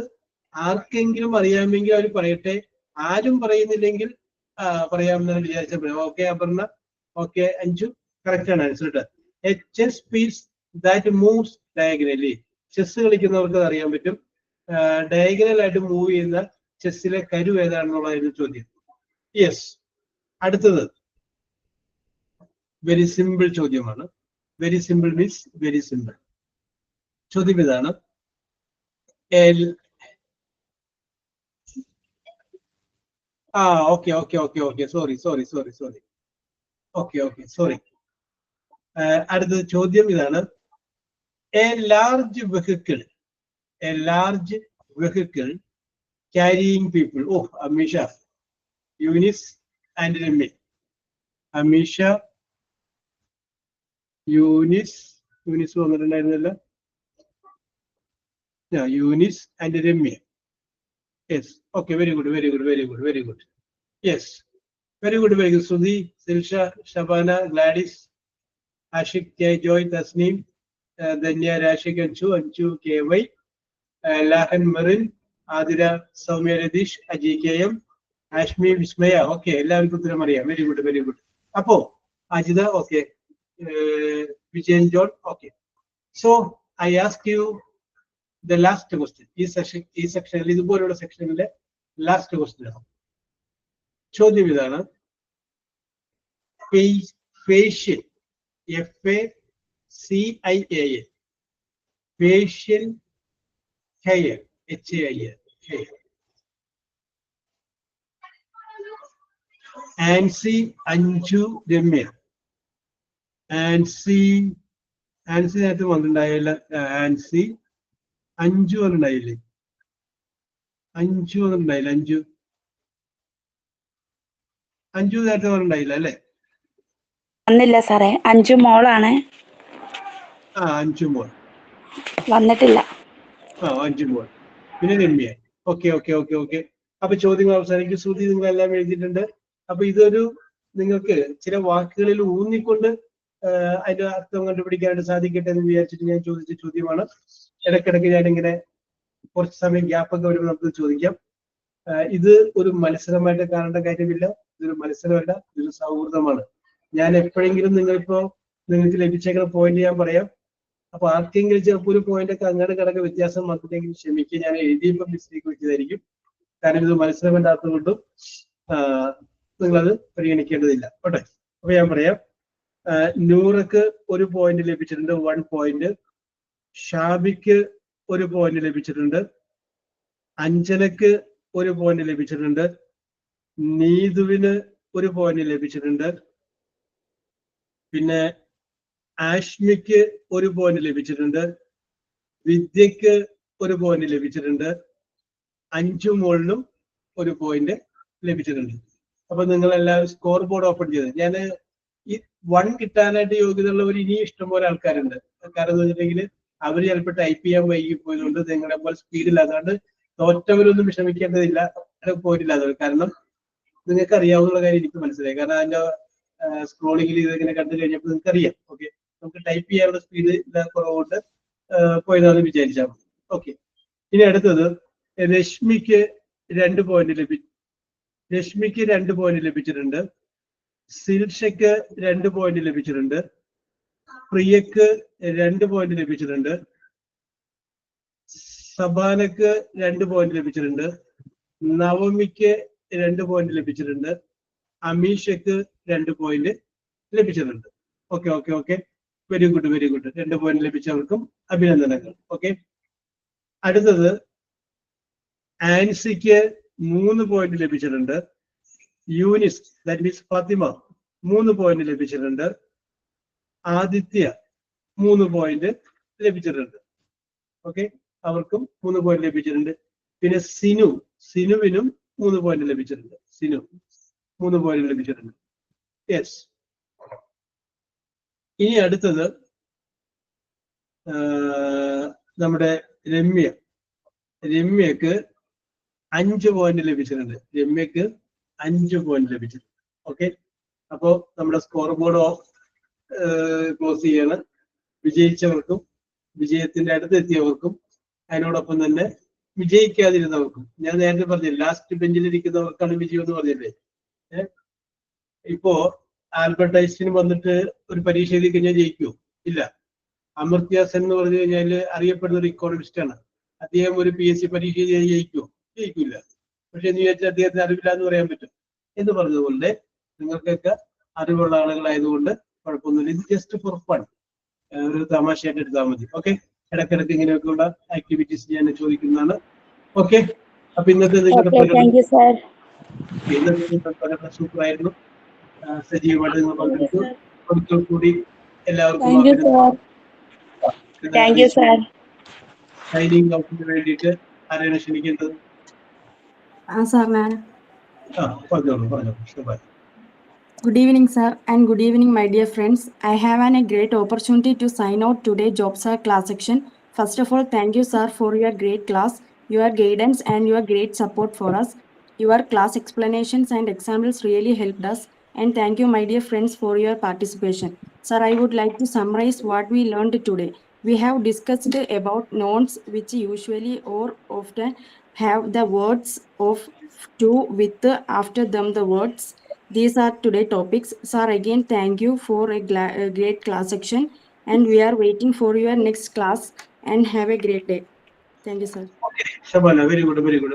ആർക്കെങ്കിലും അറിയാമെങ്കിൽ അവർ പറയട്ടെ, ആരും പറയുന്നില്ലെങ്കിൽ പറയാമെന്നാണ് വിചാരിച്ചത്. Okay Aparna, okay Anju, correct ആണ് answer. A chess piece that moves diagonally. Chess കളിക്കുന്നവർക്ക് അത് അറിയാൻ പറ്റും. ഡയഗണൽ ആയിട്ട് മൂവ് ചെയ്യുന്ന ചെസ്സിലെ കരു ഏതാണെന്നുള്ളതായിരുന്നു ചോദ്യം. യെസ്. അടുത്തത് വെരി സിമ്പിൾ ചോദ്യമാണ്. Very simple means very simple. ചോദ്യം ഇതാണ്. ഓക്കെ. സോറി. അടുത്തത് ചോദ്യം ഇതാണ്. A large vehicle carrying people. Oh, Amisha, Eunice and Remy. Amisha, Eunice വന്നിട്ടുണ്ടായിരുന്നല്ലോ. Eunice and Remy. Yes. Okay. Very good. Yes. Very good. Sudhi, Silsha, Shabana, Gladys, Ashik, Joy, Tasneem, Danya, Rashik, Anchu, KY, Lahan, Marin, Adira, Soumya, Radish, Aji, KM, Ashmi, Vismaya. Okay. എല്ലാവർക്കും ഉത്തരം അറിയാം. Very good. അപ്പോ Ajitha, okay. Vijayan John, okay. So I ask you the last question. ഈ സെക്ഷനിൽ ഇതുപോലുള്ള സെക്ഷനിലെ last question ആണ്. ചോദ്യം ഇതാണ്. Facial, FACIAL, facial hair, HAIR, Ancy, Anju, Ramya. Ancy നേരത്തെ വന്നിട്ടുണ്ടായില്ല. അഞ്ജു വന്നിട്ടുണ്ടായില്ലേ? അഞ്ജു നേരത്തെ വന്നിട്ടുണ്ടായില്ല അല്ലേ? വന്നില്ല സാറേ. അഞ്ജു മോളാണ്. അഞ്ജു മോൾ വന്നിട്ടില്ല. അഞ്ജു മോൾ. പിന്നെ രമ്യ. ഓക്കെ. അപ്പൊ ചോദ്യങ്ങൾ അവസാനിക്കും. ശ്രുതി നിങ്ങളെല്ലാം എഴുതിയിട്ടുണ്ട്. അപ്പൊ ഇതൊരു നിങ്ങൾക്ക് ചില വാക്കുകളിൽ ഊന്നിക്കൊണ്ട് അതിന്റെ അർത്ഥം കണ്ടുപിടിക്കാനായിട്ട് സാധിക്കട്ടെ എന്ന് വിചാരിച്ചിട്ട് ഞാൻ ചോദിച്ച ചോദ്യമാണ്. ഇടയ്ക്കിടയ്ക്ക് ഞാനിങ്ങനെ കുറച്ച് സമയം ഗ്യാപ്പൊക്കെ വരുമ്പോൾ നമുക്ക് ചോദിക്കാം. ഇത് ഒരു മത്സരമായിട്ട് കാണേണ്ട കാര്യമില്ല. ഇതൊരു മത്സരമല്ല, ഇതൊരു സൗഹൃദമാണ്. ഞാൻ എപ്പോഴെങ്കിലും നിങ്ങൾക്ക് ലഭിച്ചേക്കുന്ന പോയിന്റ് ഞാൻ പറയാം. അപ്പൊ ആർക്കെങ്കിലും ചിലപ്പോൾ ഒരു പോയിന്റ് ഒക്കെ അങ്ങോട്ട് കിടക്ക വ്യത്യാസം വന്നിട്ടെങ്കിൽ ക്ഷമിക്കുക. ഞാൻ എഴുതിയപ്പോൾ മിസ്റ്റേക്ക് വെച്ചതായിരിക്കും. കാരണം ഇത് മത്സരമില്ലാത്തതുകൊണ്ടും നിങ്ങളത് പരിഗണിക്കേണ്ടതില്ല. ഓട്ടെ, അപ്പൊ ഞാൻ പറയാം. നൂറക്ക് 1 പോയിന്റ് ലഭിച്ചിട്ടുണ്ട്, 1 പോയിന്റ്. ഷാബിക്ക് 1 പോയിന്റ് ലഭിച്ചിട്ടുണ്ട്. അഞ്ജനക്ക് 1 പോയിന്റ് ലഭിച്ചിട്ടുണ്ട്. നീതുവിന് 1 പോയിന്റ് ലഭിച്ചിട്ടുണ്ട്. പിന്നെ ആഷ്മിക്ക് 1 പോയിന്റ് ലഭിച്ചിട്ടുണ്ട്. വിദ്യക്ക് 1 പോയിന്റ് ലഭിച്ചിട്ടുണ്ട്. അഞ്ചു മോളിനും 1 പോയിന്റ് ലഭിച്ചിട്ടുണ്ട്. അപ്പൊ നിങ്ങൾ എല്ലാവരും സ്കോർ ബോർഡ് ഓപ്പൺ ചെയ്ത്, ഞാൻ ഈ 1 കിട്ടാനായിട്ട് യോഗ്യതയുള്ളവർ ഇനിയും ഇഷ്ടംപോലെ ആൾക്കാരുണ്ട്. കാരണം എന്ന് വെച്ചിട്ടുണ്ടെങ്കിൽ അവർ ചിലപ്പോൾ ടൈപ്പ് ചെയ്യാൻ വൈകി പോയതുകൊണ്ട് നിങ്ങളെ പോലെ സ്പീഡില്ല. അതുകൊണ്ട് തോറ്റവരൊന്നും വിഷമിക്കേണ്ടതില്ല, പോയിട്ടില്ലാത്തവർ. കാരണം നിങ്ങൾക്ക് അറിയാവുന്ന കാര്യം എനിക്ക് മനസ്സിലായി. കാരണം അതിന്റെ സ്ക്രോളിങ്ങിൽ ഇതിങ്ങനെ കണ്ടു കഴിഞ്ഞപ്പോൾ നിങ്ങൾക്ക് അറിയാം. ഓക്കെ, നമുക്ക് ടൈപ്പ് ചെയ്യാനുള്ള സ്പീഡ് കുറവുകൊണ്ട് പോയതാണെന്ന് വിചാരിച്ചാൽ മതി. ഓക്കെ, ഇനി അടുത്തത് രശ്മിക്ക് 2 പോയിന്റ് ലഭിച്ചിട്ടുണ്ട്. സിൽഷയ്ക്ക് 2 പോയിന്റ് ലഭിച്ചിട്ടുണ്ട്. പ്രിയക്ക് 2 പോയിന്റ് ലഭിച്ചിട്ടുണ്ട്. സബാനക്ക് 2 പോയിന്റ് ലഭിച്ചിട്ടുണ്ട്. നവമിക്ക് 2 പോയിന്റ് ലഭിച്ചിട്ടുണ്ട്. അമീഷക്ക് 2 പോയിന്റ് ലഭിച്ചിട്ടുണ്ട്. Okay okay okay, very good very good. 2 point ലഭിച്ചവർക്കും അഭിനന്ദനങ്ങൾ. ഓക്കെ, അടുത്തത് ആൻസിക്ക് 3 പോയിന്റ് ലഭിച്ചിട്ടുണ്ട്. Yunis, that means Fathima, 3 point ലഭിച്ചിട്ടുണ്ട്. ആദിത്യ 3 പോയിന്റ് ലഭിച്ചിട്ടുണ്ട്. ഓക്കെ, അവർക്കും 3 പോയിന്റ് ലഭിച്ചിട്ടുണ്ട്. പിന്നെ സിനുവിനും 3 പോയിന്റ് ലഭിച്ചിട്ടുണ്ട്. 3 പോയിന്റ് ലഭിച്ചിട്ടുണ്ട്. യെസ്. ഇനി അടുത്തത് നമ്മുടെ രമ്യക്ക് 5 പോയിന്റ് ലഭിച്ചിട്ടുണ്ട്. 5 പോയിന്റ് ലഭിച്ചിട്ടുണ്ട്. ഓക്കെ, അപ്പോ നമ്മുടെ സ്കോർ ബോർഡ് ക്ലോസ് ചെയ്യാണ്. വിജയിച്ചവർക്കും വിജയത്തിന്റെ അടുത്തെത്തിയവർക്കും അതിനോടൊപ്പം തന്നെ വിജയിക്കാതിരുന്നവർക്കും, ഞാൻ നേരത്തെ പറഞ്ഞില്ലേ ലാസ്റ്റ് ബെഞ്ചിലിരിക്കുന്നവർക്കാണ് വിജയം എന്ന് പറഞ്ഞില്ലേ. ഇപ്പോ ആൽബർട്ട് ഐൻസ്റ്റീൻ വന്നിട്ട് ഒരു പരീക്ഷ എഴുതി കഴിഞ്ഞാൽ ജയിക്കുമോ? ഇല്ല. അമർത്യ സെൻ എന്ന് പറഞ്ഞു കഴിഞ്ഞാൽ അറിയപ്പെടുന്ന ഒരു ഇക്കോണമിസ്റ്റ് ആണ്. അദ്ദേഹം ഒരു PSC പരീക്ഷ എഴുതി ജയിക്കുമോ? ജയിക്കില്ല. പക്ഷെ എന്ന് ചോദിച്ചാൽ അദ്ദേഹത്തിന് അറിവില്ല എന്ന് പറയാൻ പറ്റും. എന്ന് പറഞ്ഞതുകൊണ്ട് നിങ്ങൾക്കൊക്കെ അറിവുള്ള ആളുകളായതുകൊണ്ട് കുഴപ്പമൊന്നുമില്ല. ഇത് ജസ്റ്റ് ഫോർ ഫൺ, ഒരു തമാശയായിട്ട് എടുത്താൽ മതി. ഓക്കെ, ഇടയ്ക്കിടയ്ക്ക് ഇങ്ങനെയൊക്കെയുള്ള ആക്ടിവിറ്റീസ് ഞാൻ ചോദിക്കുന്നതാണ്. ഓക്കെ, അപ്പൊ ഇന്നത്തെ നിങ്ങളുടെ പ്രകടനം സൂപ്പറായിരുന്നു. സജീവമായിട്ട് നിങ്ങൾ പങ്കെടുത്തു. ഒരിക്കൽ കൂടി എല്ലാവർക്കും സൈനിങ് ഔട്ടിന് വേണ്ടിയിട്ട് ആരെയാണ് ക്ഷണിക്കേണ്ടത്? പറഞ്ഞോളൂ. ശുഭാ. Good evening, sir, and good evening, my dear friends. I have a great opportunity to sign out today Jobs Sir class section. First of all, thank you, sir, for your great class, your guidance, and your great support for us. Your class explanations and examples really helped us. And thank you, my dear friends, for your participation. Sir, I would like to summarize what we learned today. We have discussed about nouns which usually or often have the words of to with after them the words. These are today's topics. Sir, again, thank you for a great class section, and we are waiting for your next class, and have a great day. Thank you, sir. Okay, Shabana, very good. Very good.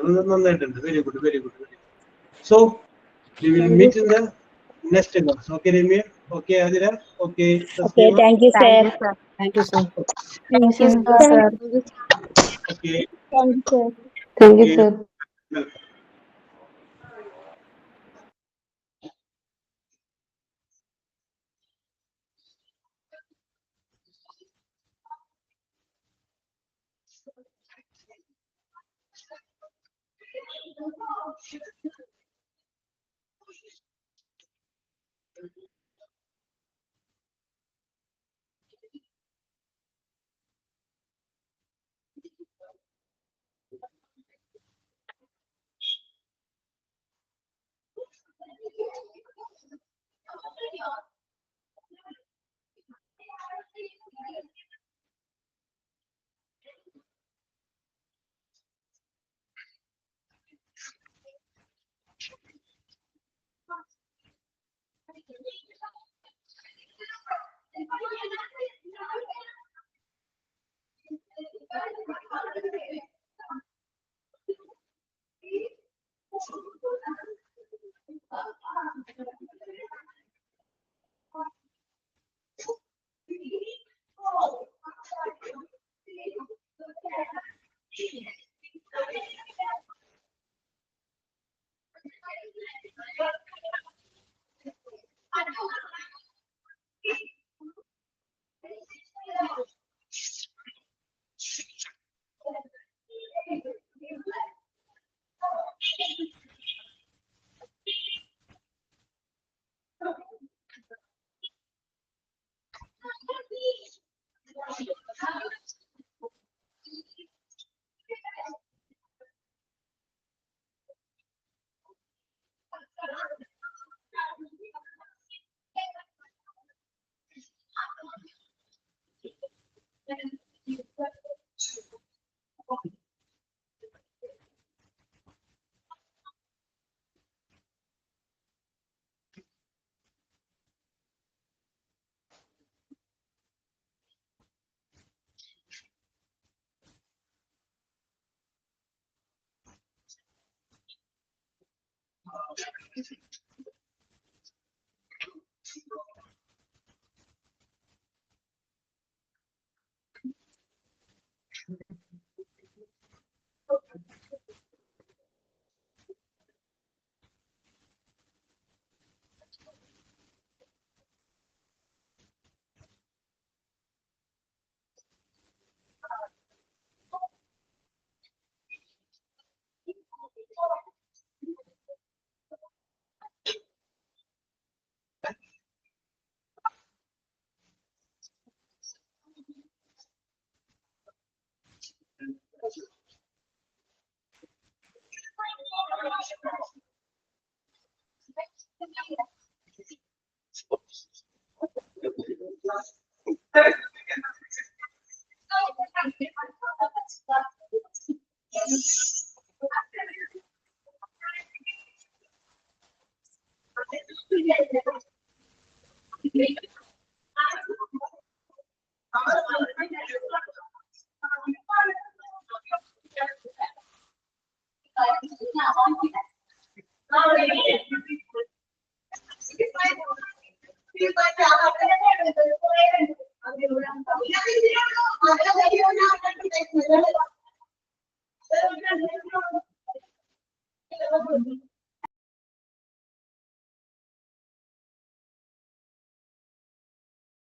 So, we will meet in the next class. Okay, Remia? Okay, Adira? Okay, Okay, thank you, sir. Thank you, sir. Thank you, sir. Okay. Thank you, sir. Welcome.